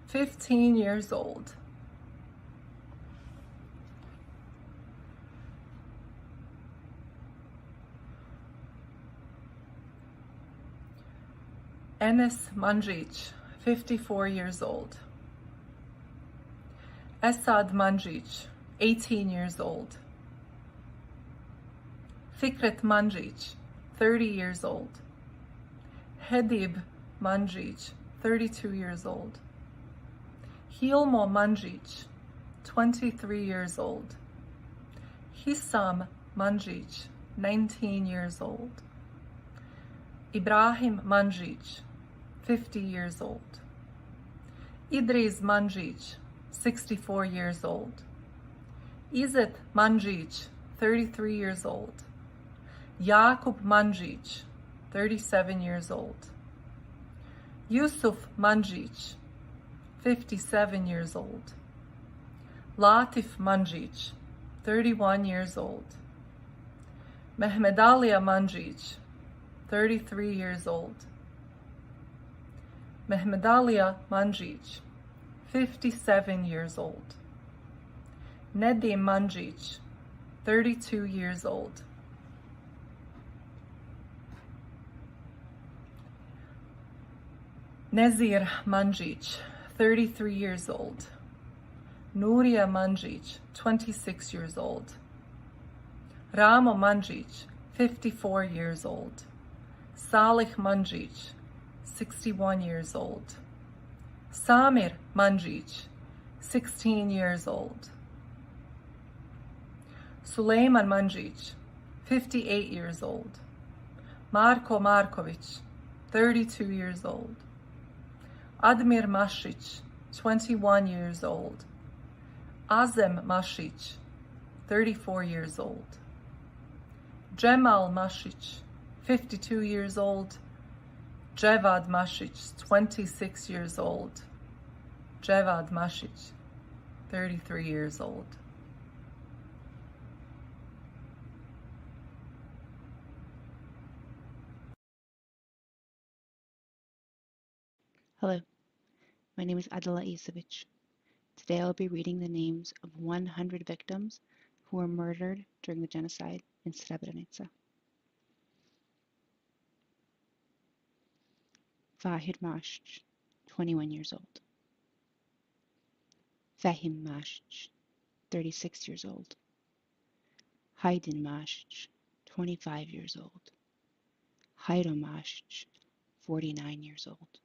15 years old. Enes Manjic, 54 years old. Esad Manjic, 18 years old. Fikret Manjic, 30 years old. Hedib Manjic, 32 years old. Hilmo Manjic, 23 years old. Hissam Manjic, 19 years old. Ibrahim Manjic, 50 years old. Idris Manjic, 64 years old. Izet Manjic, 33 years old. Jakub Manjic, 37 years old. Yusuf Manjic, 57 years old. Latif Manjic, 31 years old. Mehmedalia Manjic, 33 years old. Mehmedalia Manjic, 57 years old. Nedim Manjic, 32 years old. Nezir Manjic, 33 years old. Nuria Manjic, 26 years old. Ramo Manjic, 54 years old. Salih Manjic, 61 years old. Samir Manjic, 16 years old. Sulejman Manjic, 58 years old. Marko Markovic, 32 years old. Admir Mashic, 21 years old. Azem Mashic, 34 years old. Cemal Mashic, 52 years old. Cevad Mashic, 26 years old. Cevad Mashic, 33 years old. Hello, my name is Adela Isevich. Today I'll be reading the names of 100 victims who were murdered during the genocide in Srebrenica. Vahid Mashch, 21 years old. Fahim Mashch, 36 years old. Haydin Mashch, 25 years old. Haydo Mashch, 49 years old.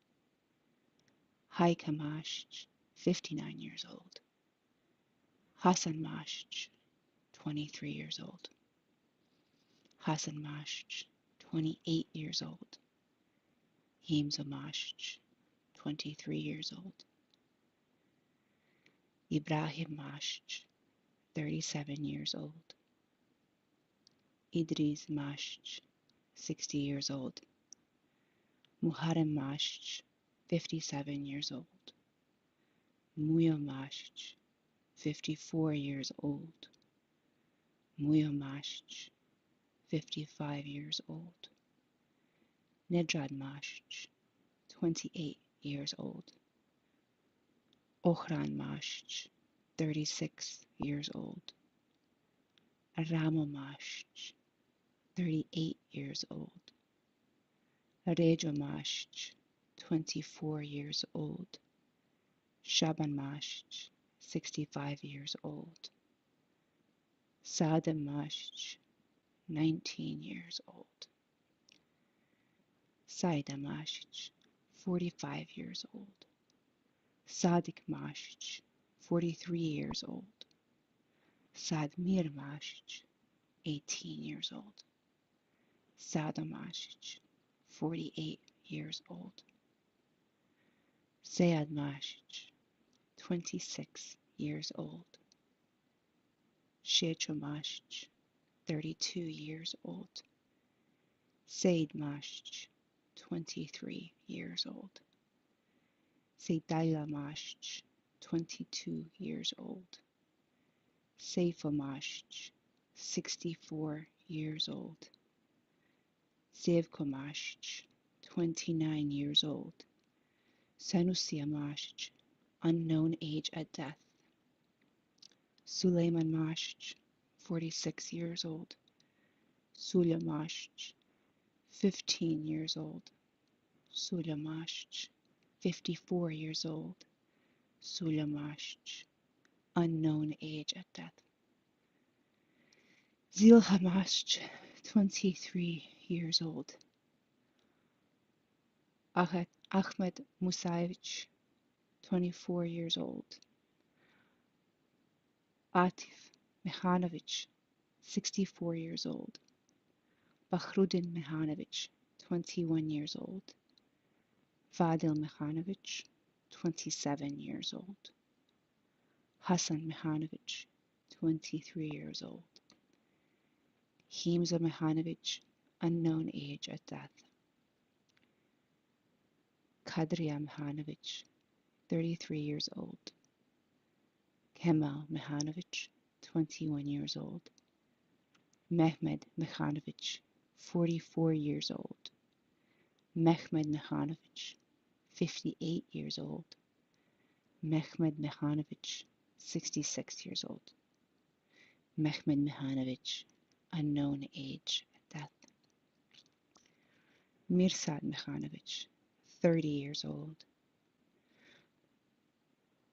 Haika Mashch, 59 years old. Hasan Mashch, 23 years old. Hasan Mashch, 28 years old. Hamza Mashch, 23 years old. Ibrahim Mashch, 37 years old. Idris Mashch, 60 years old. Muharrem Mashch, 57 years old. Muyo Mashch, 54 years old. Muyo Mashch, 55 years old. Nedrad Mashch, 28 years old. Ohran Mashch, 36 years old. Aramo Mashch, 38 years old. Arejo Mashch, 24 years old. Shaban Mashch, 65 years old. Sada Mashch, 19 years old. Saida Mashch, 45 years old. Sadik Mashch, 43 years old. Sadmir Mashch, 18 years old. Sada Mashch, 48 years old. Sayad Mashch, 26 years old. Shecho Mashch, 32 years old. Said Mashch, 23 years old. Seydayla Mashch, 22 years old. Seifa Mashch, 64 years old. Zevko Mashch, 29 years old. Sanusia Mashch, unknown age at death. Suleyman Mashch, 46 years old. Sulya Mashch, 15 years old. Sulamash, 54 years old. Sulamash, unknown age at death. Zilhamash, 23 years old. Ahmed Musaevich, 24 years old. Atif Mehanovic, 64 years old. Bakhrudin Mehanovic, 21 years old. Fadil Mehanovic, 27 years old. Hassan Mehanovic, 23 years old. Himza Mehanovic, unknown age at death. Kadria Mehanovic, 33 years old. Kemal Mehanovic, 21 years old. Mehmed Mehanovic, 44 years old. Mehmed Mehanovic, 58 years old. Mehmed Mehanovic, 66 years old. Mehmed Mehanovic, unknown age at death. Mirsad Mehanovic, 30 years old.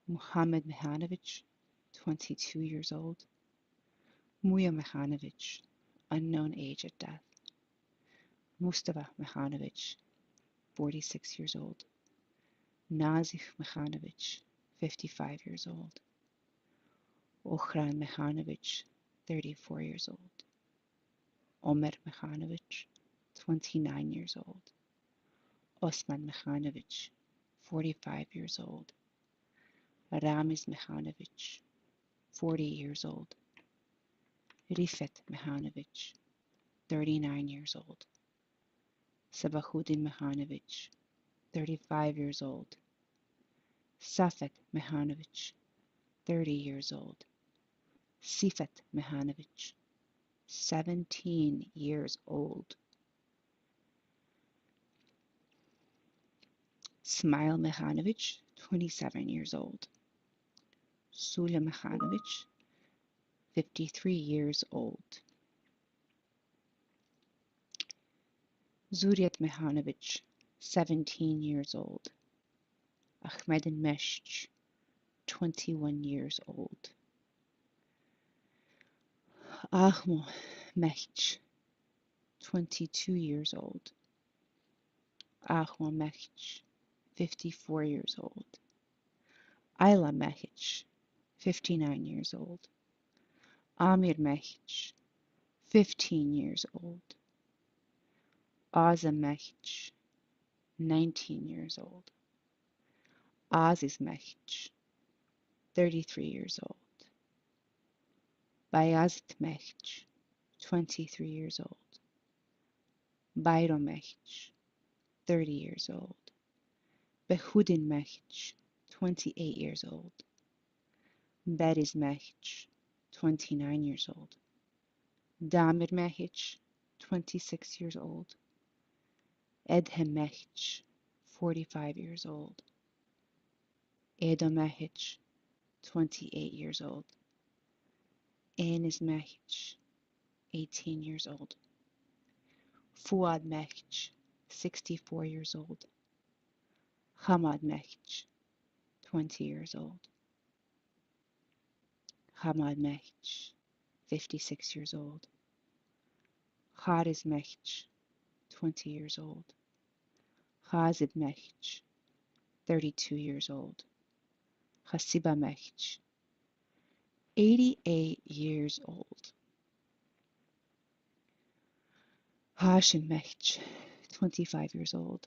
Muhammad Mehanovic, 22 years old. Muya Mehanovic, unknown age at death. Mustafa Mehanovic, 46 years old. Nazif Mehanovic, 55 years old. Ohran Mehanovic, 34 years old. Omer Mehanovic, 29 years old. Osman Mehanovic, 45 years old. Ramiz Mehanovic, 40 years old. Rifet Mehanovic, 39 years old. Sabahuddin Mehanovic, 35 years old. Safet Mehanovic, 30 years old. Sifet Mehanovic, 17 years old. Smile Mehanovic, 27 years old. Sula Mehanovic, 53 years old. Zuriat Mehanovic, 17 years old. Ahmedin Mesh, 21 years old. Ahmo Mech, 22 years old. Ahmo Mech, 54 years old. Ayla Mech, 59 years old. Amir Mech, 15 years old. Azam Mech, 19 years old. Aziz Mech, 33 years old. Bayazit Mech, 23 years old. Bayro Mech, 30 years old. Behudin Mech, 28 years old. Beriz Mech, 29 years old. Damir Mech, 26 years old. Edhem Mech, 45 years old. Edo Mech, 28 years old. Enis Mech, 18 years old. Fuad Mech, 64 years old. Hamad Mech, 20 years old. Hamad Mech, 56 years old. Haris Mech, 20 years old. Hazib Mech, 32 years old. Hasiba Mech, 88 years old. Hashim Mech, 25 years old.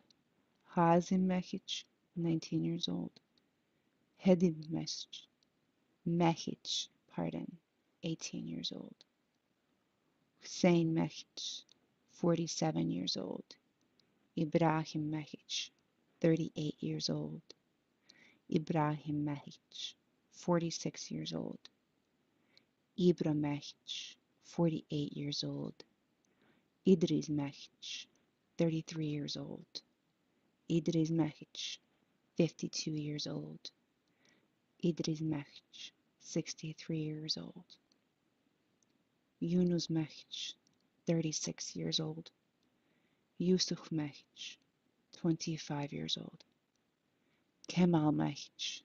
Hazim Mech, 19 years old. Hedib Mech, 18 years old. Hussein Mech, 47 years old. Ibrahim Mech, 38 years old. Ibrahim Mech, 46 years old. Ibra Mech, 48 years old. Idris Mech, 33 years old. Idris Mech, 52 years old. Idris Mech, 63 years old. Yunus Mech, 36 years old. Yusuf Mech, 25 years old. Kemal Mehic,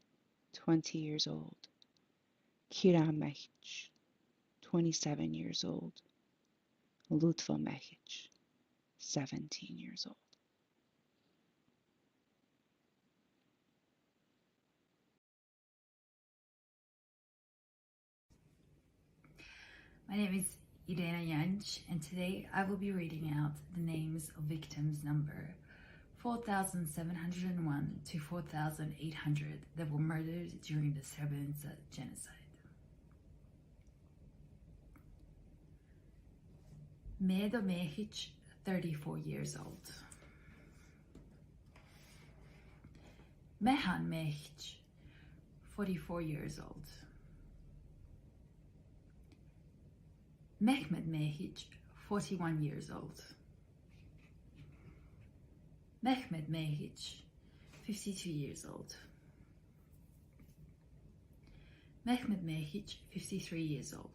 20 years old. Kiram Mehic, 27 years old. Lutfa Mehic, 17 years old. My name is Irena Janč, and today I will be reading out the names of victims number 4,701 to 4,800 that were murdered during the Srebrenica genocide. Medo Mehic, 34 years old. Mehan Mehic, 44 years old. Mehmed Mehic, 41 years old. Mehmed Mehic, 52 years old. Mehmed Mehic, 53 years old.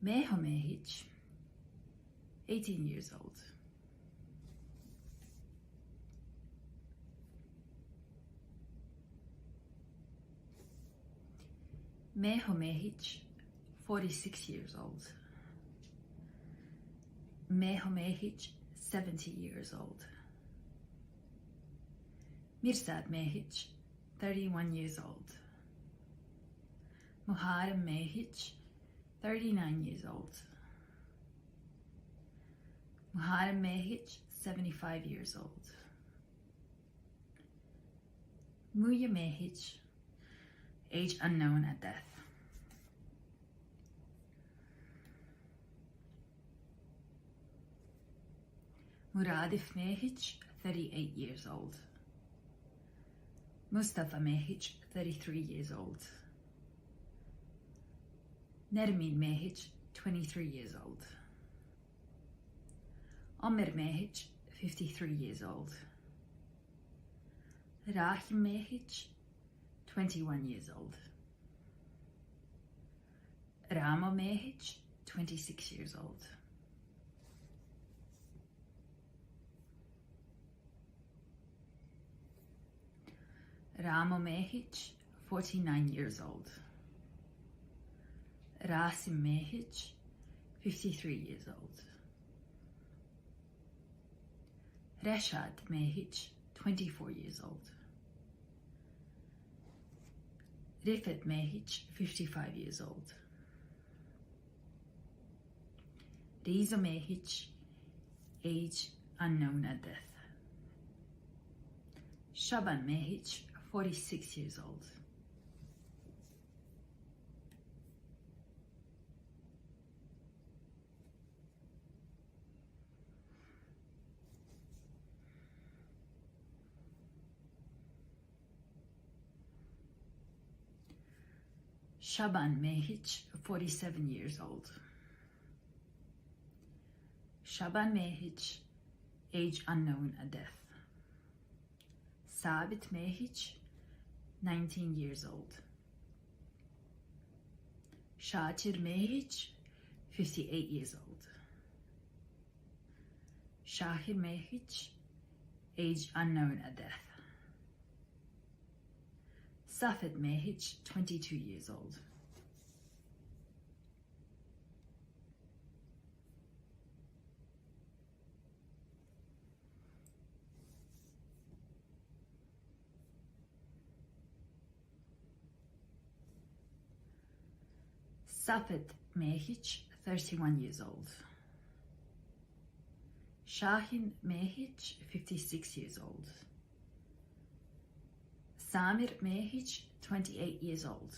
Meho Mehic, 18 years old. Meho Mehic, 46 years old. Meho Mehic, 70 years old. Mirsad Mehic, 31 years old. Muharrem Mehic, 39 years old. Muharrem Mehic, 75 years old. Muya Mehic, age unknown at death. Muradif Mehic, 38 years old. Mustafa Mehic, 33 years old. Nermin Mehic, 23 years old. Omer Mehic, 53 years old. Rahim Mehic, 21 years old. Ramo Mehic, 26 years old. Ramo Mehic, 49 years old. Rasim Mehic, 53 years old. Reshad Mehic, 24 years old. Rifat Mehic, 55 years old. Riza Mehic, age unknown at death. Shaban Mehic, 46 years old. Shaban Mehic, 47 years old. Shaban Mehic, age unknown at death. Sabit Mehic, 19 years old. Shakir Mehic, 58 years old. Shahir Mehic, age unknown at death. Safed Mehic, 22 years old. Safed Mehic, 31 years old. Shahin Mehic, 56 years old. Samir Mehic, 28 years old.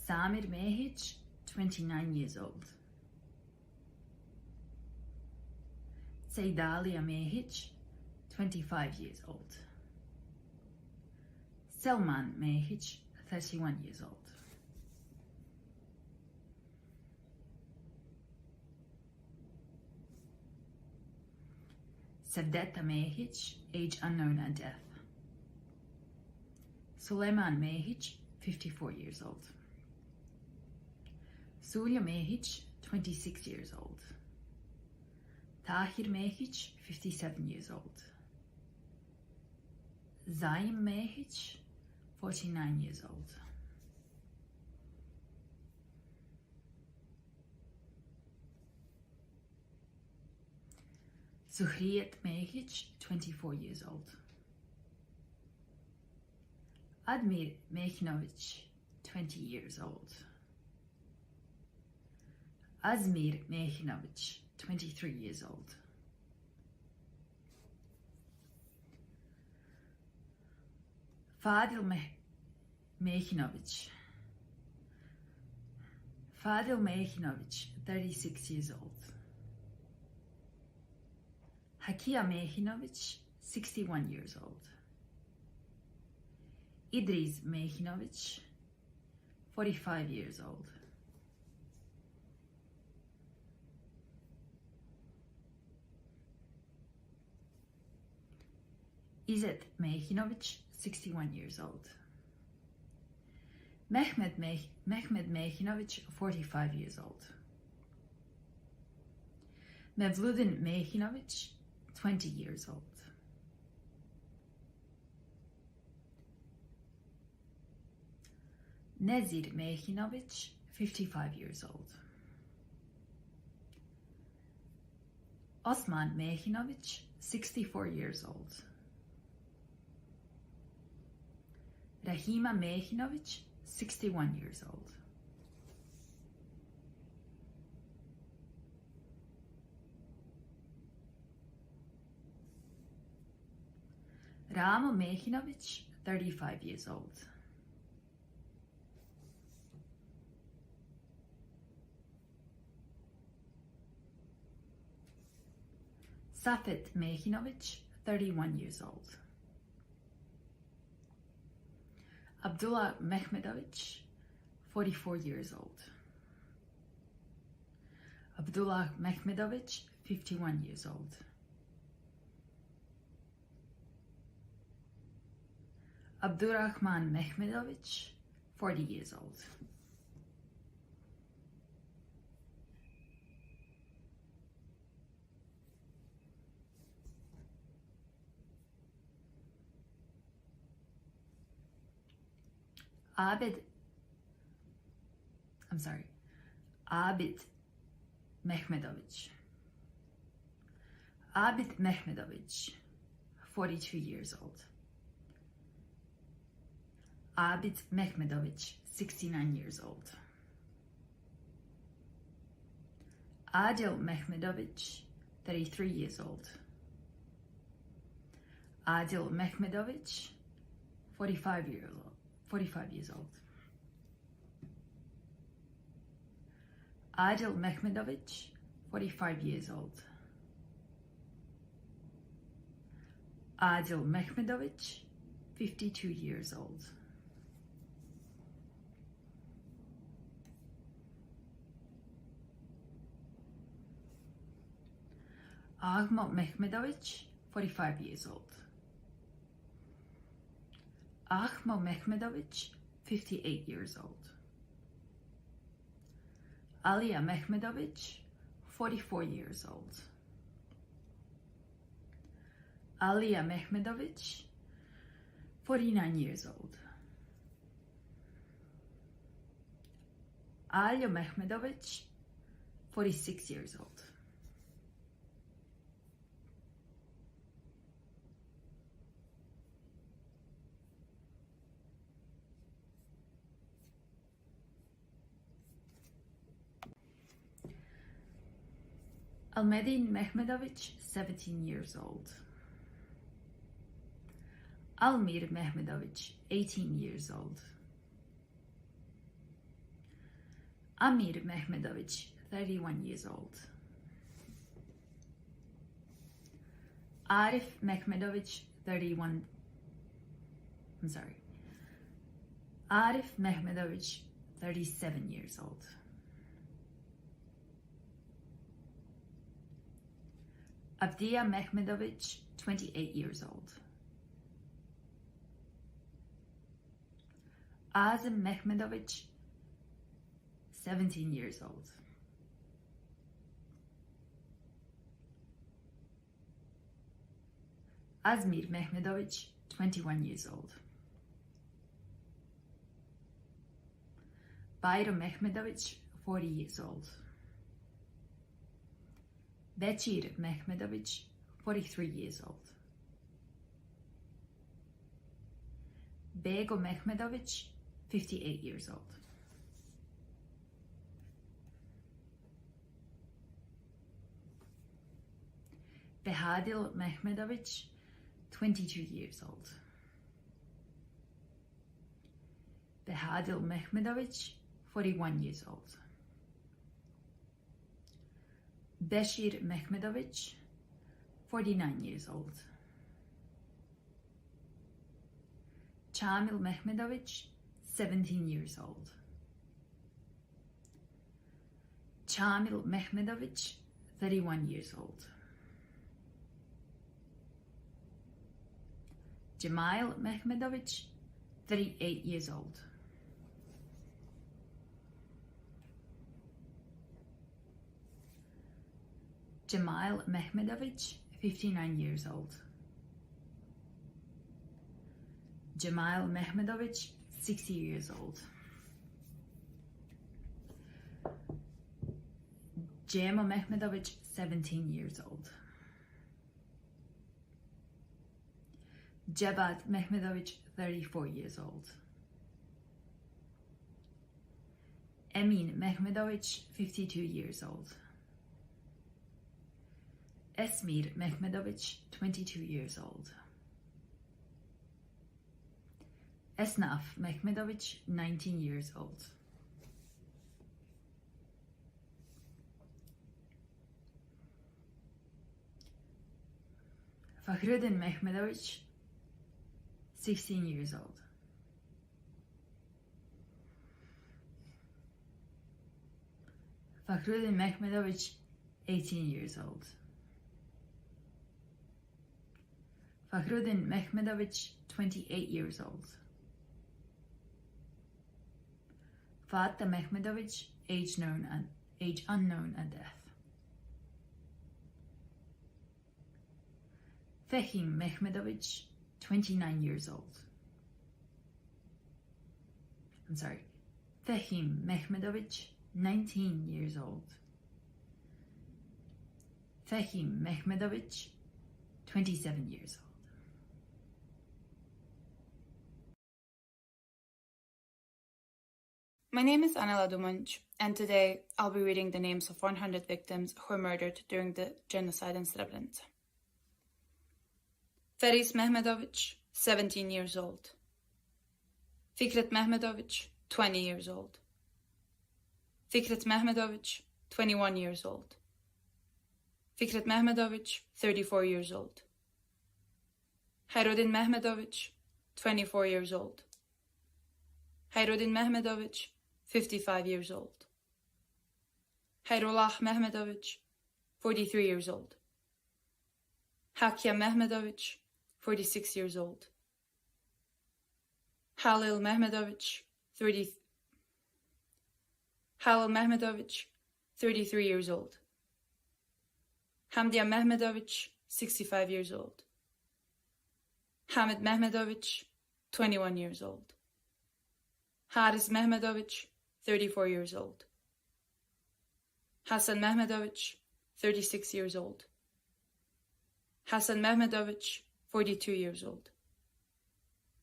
Samir Mehic, 29 years old. Seydalia Mehic, 25 years old. Selman Mehic, 31 years old. Sevdeta Mehic, age unknown at death. Suleiman Mehic, 54 years old. Sulya Mehic, 26 years old. Tahir Mehic, 57 years old. Zaim Mehic, 49 years old. Zuhriyet Mehic, 24 years old. Admir Mehinovic, 20 years old. Azmir Mehinovic, 23 years old. Fadil Mehinovic. Fadil Mehinovic, 36 years old. Hakia Mehinovic, 61 years old. Idris Mehinovic, 45 years old. Izzet Mehinovic, 61 years old. Mehmed Mehinovic, 45 years old. Mevludin Mehinovic, 20 years old. Nezir Mehinovic, 55 years old. Osman Mehinovic, 64 years old. Rahima Mehinovic, 61 years old. Ramo Mehinovic, 35 years old. Safet Mehinovic, 31 years old. Abdullah Mehmedovic, 44 years old. Abdullah Mehmedovic, 51 years old. Abdurrahman Mehmedovic, 40 years old. Abid Mehmedovic. Abid Mehmedovic, 42 years old. Abid Mehmedovic, 69 years old. Adil Mehmedovic, 33 years old. Adil Mehmedovic, 45 years old. Adil Mehmedovic, 45 years old. Adil Mehmedovic, 52 years old. Ahmo Mehmedovic, 45 years old. Ahmo Mehmedovic, 58 years old. Alia Mehmedovic, 44 years old. Alia Mehmedovic, 49 years old. Alio Mehmedovic, 46 years old. Almedin Mehmedovic, 17 years old. Almir Mehmedovic, 18 years old. Amir Mehmedovic, 31 years old. Arif Mehmedovic, Arif Mehmedovic, 37 years old. Avdia Mehmedovic, 28 years old. Azim Mehmedovic, 17 years old. Azmir Mehmedovic, 21 years old. Bayram Mehmedovic, 40 years old. Becir Mehmedovic, 43 years old. Bego Mehmedovic, 58 years old. Behadil Mehmedovic, 22 years old. Behadil Mehmedovic, 41 years old. Beshir Mehmedovic, 49 years old. Chamil Mehmedovic, 17 years old. Chamil Mehmedovic, 31 years old. Jemail Mehmedovic, 38 years old. Jemail Mehmedovic, 59 years old. Jemail Mehmedovic, 60 years old. Jemo Mehmedovic, 17 years old. Javad Mehmedovic, 34 years old. Emin Mehmedovic, 52 years old. Esmir Mehmedovic, 22 years old. Esnaf Mehmedovic, 19 years old. Fakhruddin Mehmedovic, 16 years old. Fakhruddin Mehmedovic, 18 years old. Fakhruddin Mehmedovic, 28 years old. Fatah Mehmedovic, age unknown at death. Fehim Mehmedovic, 29 years old. Fehim Mehmedovic, 19 years old. Fehim Mehmedovic, 27 years old. My name is Anela Dumanc, and today I'll be reading the names of 100 victims who were murdered during the genocide in Srebrenica. Feris Mehmedovic, 17 years old. Fikret Mehmedovic, 20 years old. Fikret Mehmedovic, 21 years old. Fikret Mehmedovic, 34 years old. Hayruddin Mehmedovic, 24 years old. Hayruddin Mehmedovic, 55 years old. Hayrullah Mehmedovic, 43 years old. Hakia Mehmedovic, 46 years old. Halil Mehmedovic, 33 years old. Hamdia Mehmedovic, 65 years old. Hamid Mehmedovic, 21 years old. Haris Mehmedovic, 34 years old. Hasan Mehmedovic, 36 years old. Hasan Mehmedovic, 42 years old.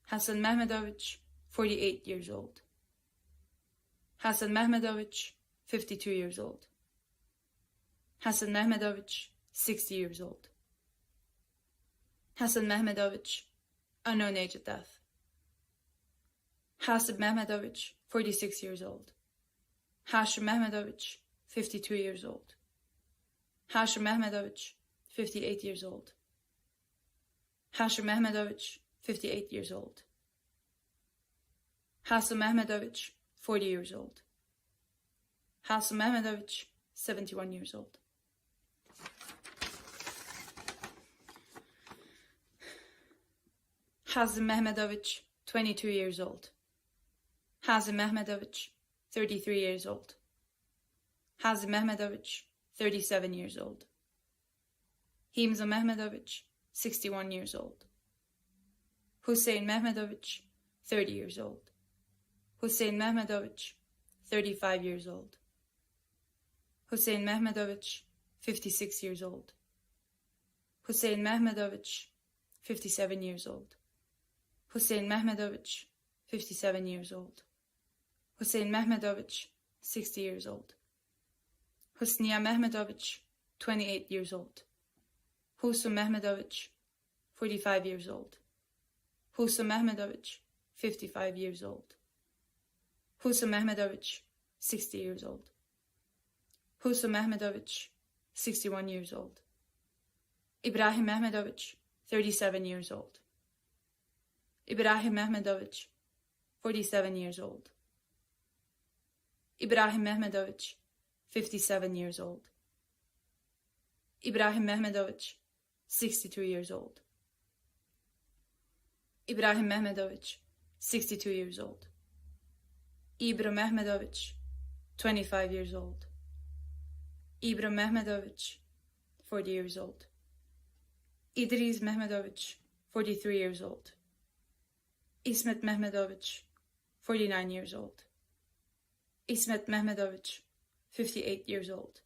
Hasan Mehmedovic, 48 years old. Hasan Mehmedovic, 52 years old. Hasan Mehmedovic, 60 years old. Hasan Mehmedovic, unknown age of death. Hasib Mehmedovic, 46 years old. Hashim Mehmedovic, 52 years old. Hashim Mehmedovic, 58 years old. Hashim Mehmedovic, 58 years old. Hasan Mehmedovic, 40 years old. Hasan Mehmedovic, 71 years old. Hazim Mehmedovic, 22 years old. Hazim Mehmedovic, 33 years old. Hazim Mehmedovic, 37 years old. Himza Mehmedovic, 61 years old. Hussein Mehmedovich, 30 years old. Hussein Mehmedovich, 35 years old. Hussein Mehmedovich, 56 years old. Hussein Mehmedovich, 57 years old. Hussein Mehmedovich, 57 years old. Hussein Mehmedovich, 60 years old. Husnia Mehmedovich, 28 years old. Husu Mehmedovich, 45 years old. Husu Mehmedovich, 55 years old. Husu Mehmedovich, 60 years old. Husu Mehmedovich, 61 years old. Ibrahim Mehmedovich, 37 years old. Ibrahim Mehmedovich, 47 years old. Ibrahim Mehmedovich, 57 years old. Ibrahim Mehmedovich, 62 years old. Ibrahim Mehmedovich, 62 years old. Ibra Mehmedovich, 25 years old. Ibra Mehmedovich, 40 years old. Idris Mehmedovich, 43 years old. Ismet Mehmedovich, 49 years old. Ismet Mehmedovich, 58 years old.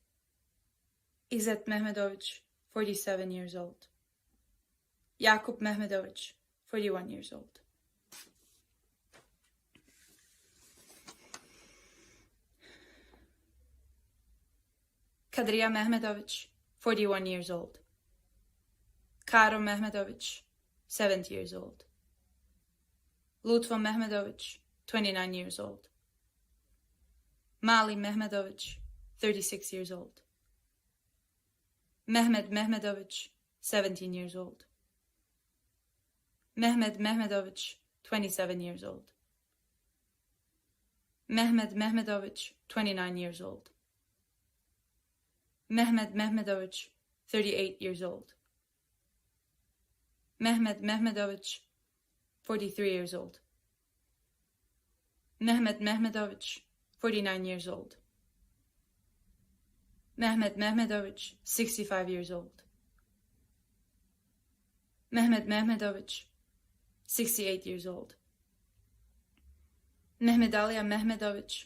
Izzet Mehmedovich, 47 years old. Jakub Mehmedovich, 41 years old. Kadriya Mehmedovich, 41 years old. Karo Mehmedovich, 70 years old. Lutfa Mehmedovich, 29 years old. Mali Mehmedovich, 36 years old. Mehmed Mehmedovich, 17 years old. Mehmed Mehmedovich, 27 years old. Mehmed Mehmedovich, 29 years old. Mehmed Mehmedovich, 38 years old. Mehmed Mehmedovich, 43 years old. Mehmed Mehmedovich, 49 years old. Mehmed Mehmedovich, 65 years old. Mehmed Mehmedovich, 68 years old. Mehmed Alia Mehmedovich,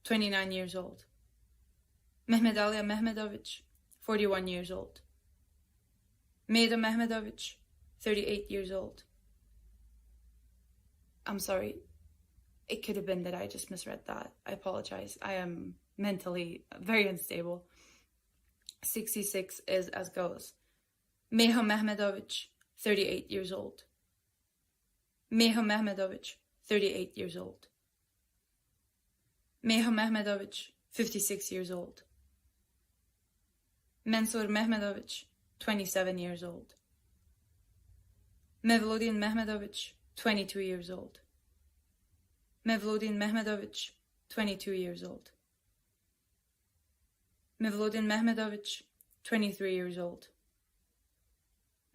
29 years old. Mehmed Alia Mehmedovich, 41 years old. Meda Mehmedovich, 38 years old. I'm sorry. It could have been that I just misread that. I apologize. I am mentally very unstable. 66 is as goes. Meho Mehmedovich, 38 years old. Meho Mehmedovich, 38 years old. Meho Mehmedovich, 56 years old. Mensur Mehmedovich, 27 years old. Mevludin Mehmedovich, 22 years old. Mevludin Mehmedovich, 22 years old. Mevludin Mehmedovich, 23 years old.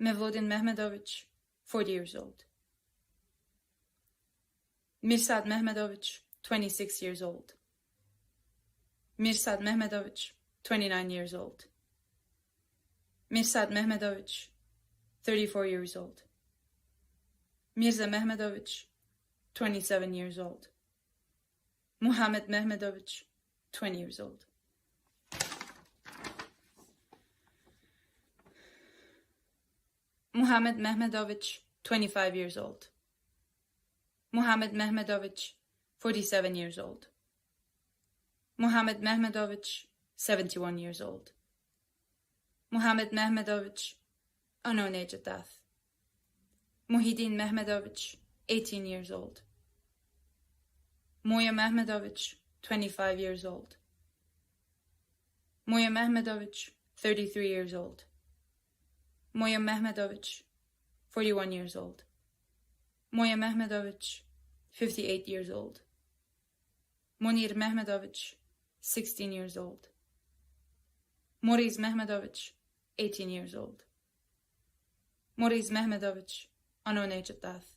Mevludin Mehmedovich, 40 years old. Mirsad Mehmedovich, 26 years old. Mirsad Mehmedovich, 29 years old. Mirsad Mehmedovich, 34 years old. Mirza Mehmedovich, 27 years old. Muhammad Mehmedovich, 20 years old. Muhammad Mehmedovich, 25 years old. Muhammad Mehmedovich, 47 years old. Muhammad Mehmedovich, 71 years old. Muhammad Mehmedovich, unknown age of death. Muhyiddin Mehmedovich, 18 years old. Moya Mehmedovich, 25 years old. Moya Mehmedovich, 33 years old. Moya Mehmedovich, 41 years old. Moya Mehmedovich, 58 years old. Munir Mehmedovich, 16 years old. Moriz Mehmedovich, 18 years old. Moriz Mehmedovich, unknown age of death.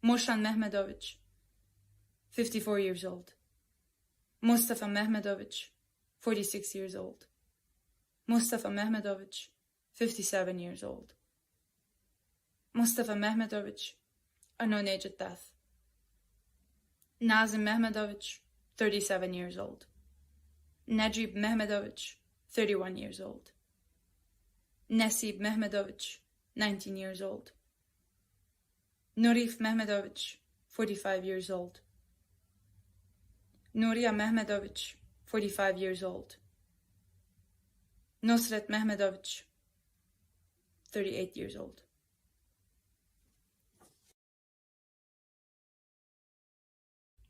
Moshan Mehmedovich, 54 years old. Mustafa Mehmedovich, 46 years old. Mustafa Mehmedovich, 57 years old. Mustafa Mehmedovich, a known age at death. Nazim Mehmedovich, 37 years old. Najib Mehmedovich, 31 years old. Nasib Mehmedovich, 19 years old. Nurif Mehmedovich, 45 years old. Nuria Mehmedovich, 45 years old. Nusret Mehmedovich, 38 years old.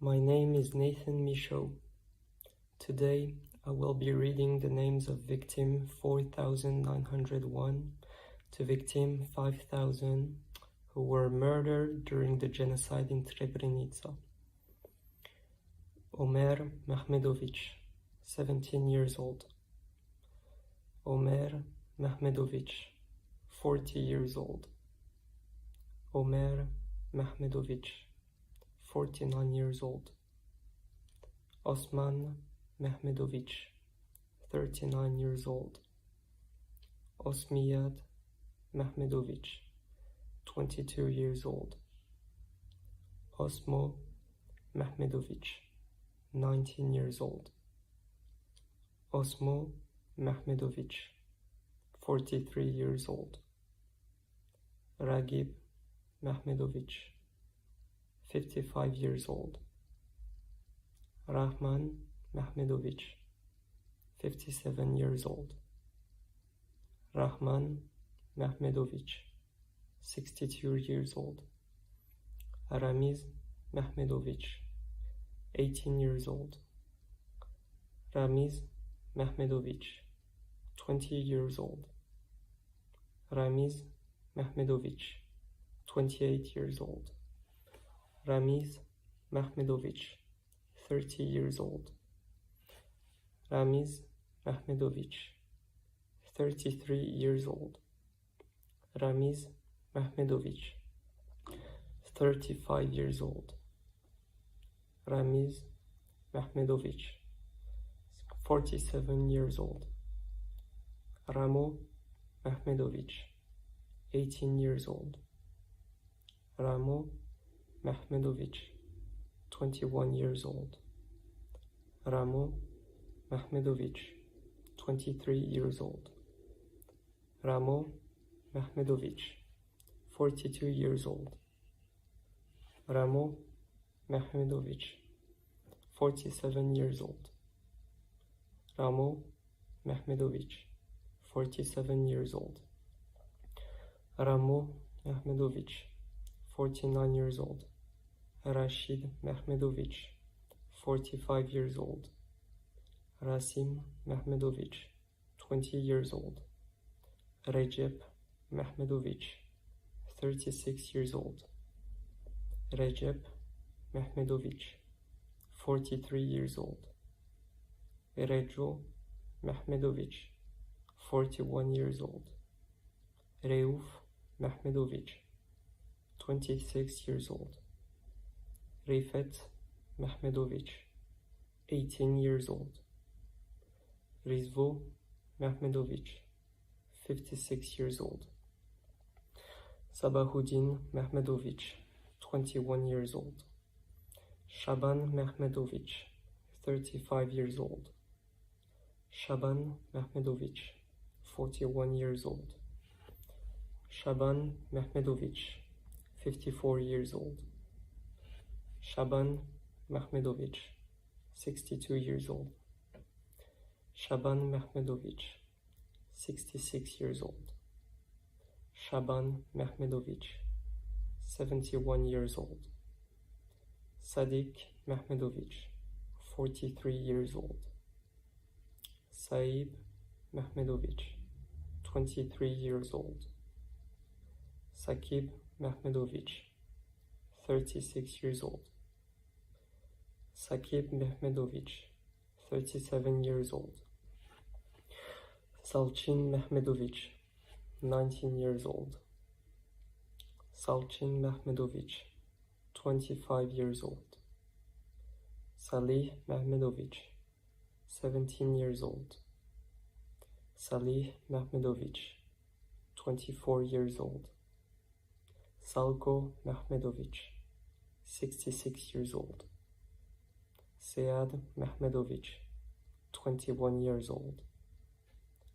My name is Nathan Michaud. Today, I will be reading the names of victim 4901 to victim 5000 who were murdered during the genocide in Srebrenica. Omer Mehmedovich, 17 years old. Omer Mehmedovich, 40 years old. Omer Mehmedovich, 49 years old. Osman Mehmedovich, 39 years old. Osmiyad Mehmedovich, 22 years old. Osmo Mehmedovich, 19 years old. Osmo Mehmedovich, 43 years old. Ragib Mehmedovich, 55 years old. Rahman Mehmedovich, 57 years old. Rahman Mehmedovich, 62 years old. Ramiz Mehmedovich, 18 years old. Ramiz Mehmedovich, 20 years old. Ramiz Mehmedovich, 28 years old. Ramiz Mehmedovich, 30 years old. Ramiz Mehmedovich, 33 years old. Ramiz Mehmedovich, 35 years old. Ramiz Mehmedovich, 47 years old. Ramo Mehmedovich, 18 years old. Ramo Mehmedovich, 21 years old. Ramo Mehmedovich, 23 years old. Ramo Mehmedovich, 42 years old. Ramo Mehmedovich, 47 years old. Ramo Mehmedovich, 47 years old. Ramo Mehmedovich, 49 years old. Rashid Mehmedovich, 45 years old. Rasim Mehmedovich, 20 years old. Recep Mehmedovich, 36 years old. Recep Mehmedovich, 43 years old. Rejo Mehmedovich, 41 years old. Reuf Mehmedovich, 26 years old. Rifet Mehmedovich, 18 years old. Rizvo Mehmedovich, 56 years old. Sabahuddin Mehmedovich, 21 years old. Shaban Mehmedovich, 35 years old. Shaban Mehmedovich, 41 years old. Shaban Mehmedovich, 54 years old. Shaban Mehmedovich, 62 years old. Shaban Mehmedovich, 66 years old. Shaban Mehmedovich, 71 years old. Sadiq Mehmedovich, 43 years old. Saib Mehmedovich, 23 years old. Sakib Mehmedovich, 36 years old. Sakib Mehmedovich, 37 years old. Salchin Mehmedovich, 19 years old. Salchin Mehmedovich, 25 years old. Salih Mehmedovich, 17 years old. Salih Mehmedovich, 24 years old. Salko Mehmedovic, 66 years old. Sead Mehmedovic, 21 years old.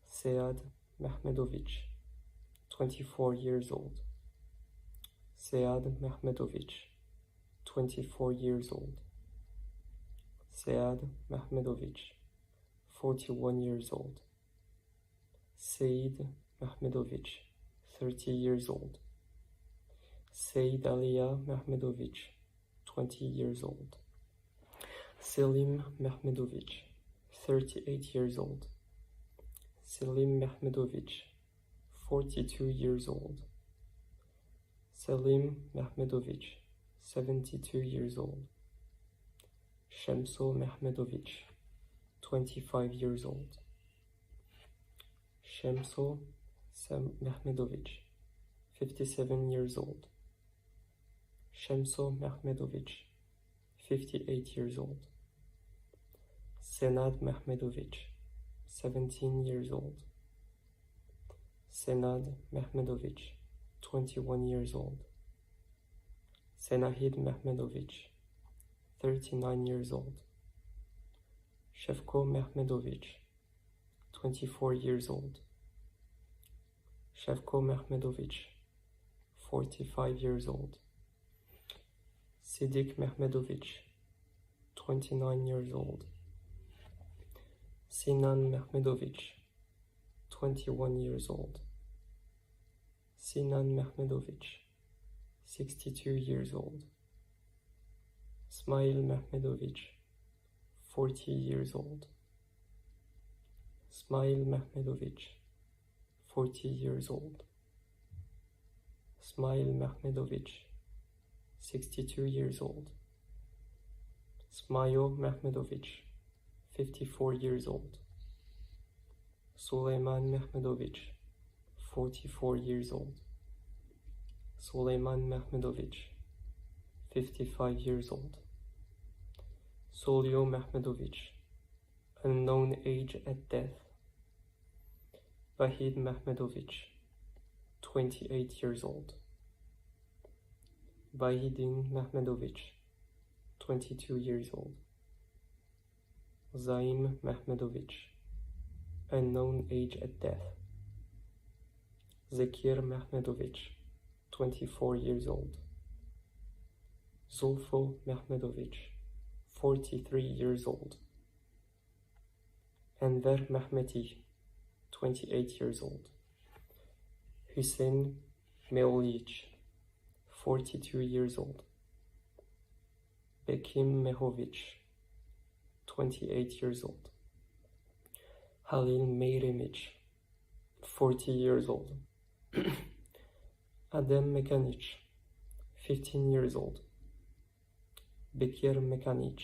Sead Mehmedovic, 24 years old. Sead Mehmedovic, 24 years old. Sead Mehmedovic, 41 years old. Seid Mehmedovic, 30 years old. Seid Aliya Mehmedovic, 20 years old. Selim Mehmedovic, 38 years old. Selim Mehmedovic, 42 years old. Selim Mehmedovic, 72 years old. Shemso Mehmedovic, 25 years old. Shemso Mehmedovic, 57 years old. Shemso Mehmedovic, 58 years old. Senad Mehmedovic, 17 years old. Senad Mehmedovic, 21 years old. Senahid Mehmedovic, 39 years old. Shevko Mehmedovic, 24 years old. Shevko Mehmedovic, 45 years old. Sidik Mehmedovic, 29 years old. Sinan Mehmedovic, 21 years old. Sinan Mehmedovic, 62 years old. Smail Mehmedovic, 40 years old. Smail Mehmedovic, 40 years old. Smail Mehmedovic, 62 years old. Smayo Mehmedovic, 54 years old. Suleyman Mehmedovic, 44 years old. Suleyman Mehmedovic, 55 years old. Solio Mehmedovic, unknown age at death. Vahid Mehmedovic, 28 years old. Vahidin Mehmedovic, 22 years old. Zaim Mehmedovic, unknown age at death. Zakir Mehmedovic, 24 years old. Zulfo Mehmedovic, 43 years old. Enver Mehmeti, 28 years old. Hussein Meolic, 42 years old. Bekim Mehovic, 28 years old. Halil Meirimic, 40 years old. Adem Mekanic, 15 years old. Bekir Mekanic,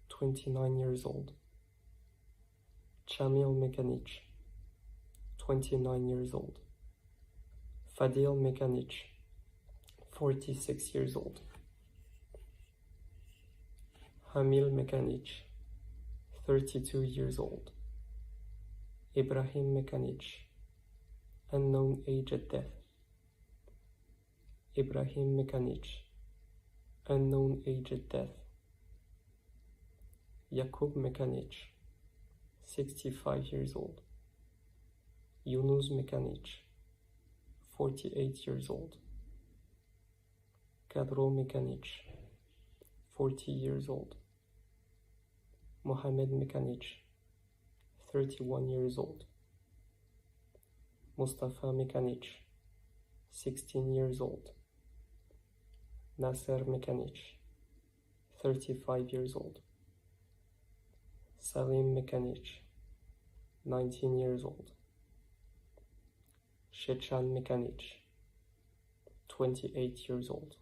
29 years old. Chamil Mekanic, 29 years old. Fadil Mekanic, 46 years old. Hamil Mekanic, 32 years old. Ibrahim Mekanic, unknown age at death. Ibrahim Mekanic, unknown age at death. Yakub Mekanic, 65 years old. Yunus Mekanic, 48 years old. Kadro Mekanic, 40 years old. Mohamed Mekanic, 31 years old. Mustafa Mekanic, 16 years old. Nasser Mekanic, 35 years old. Salim Mekanic, 19 years old. Shechan Mekanic, 28 years old.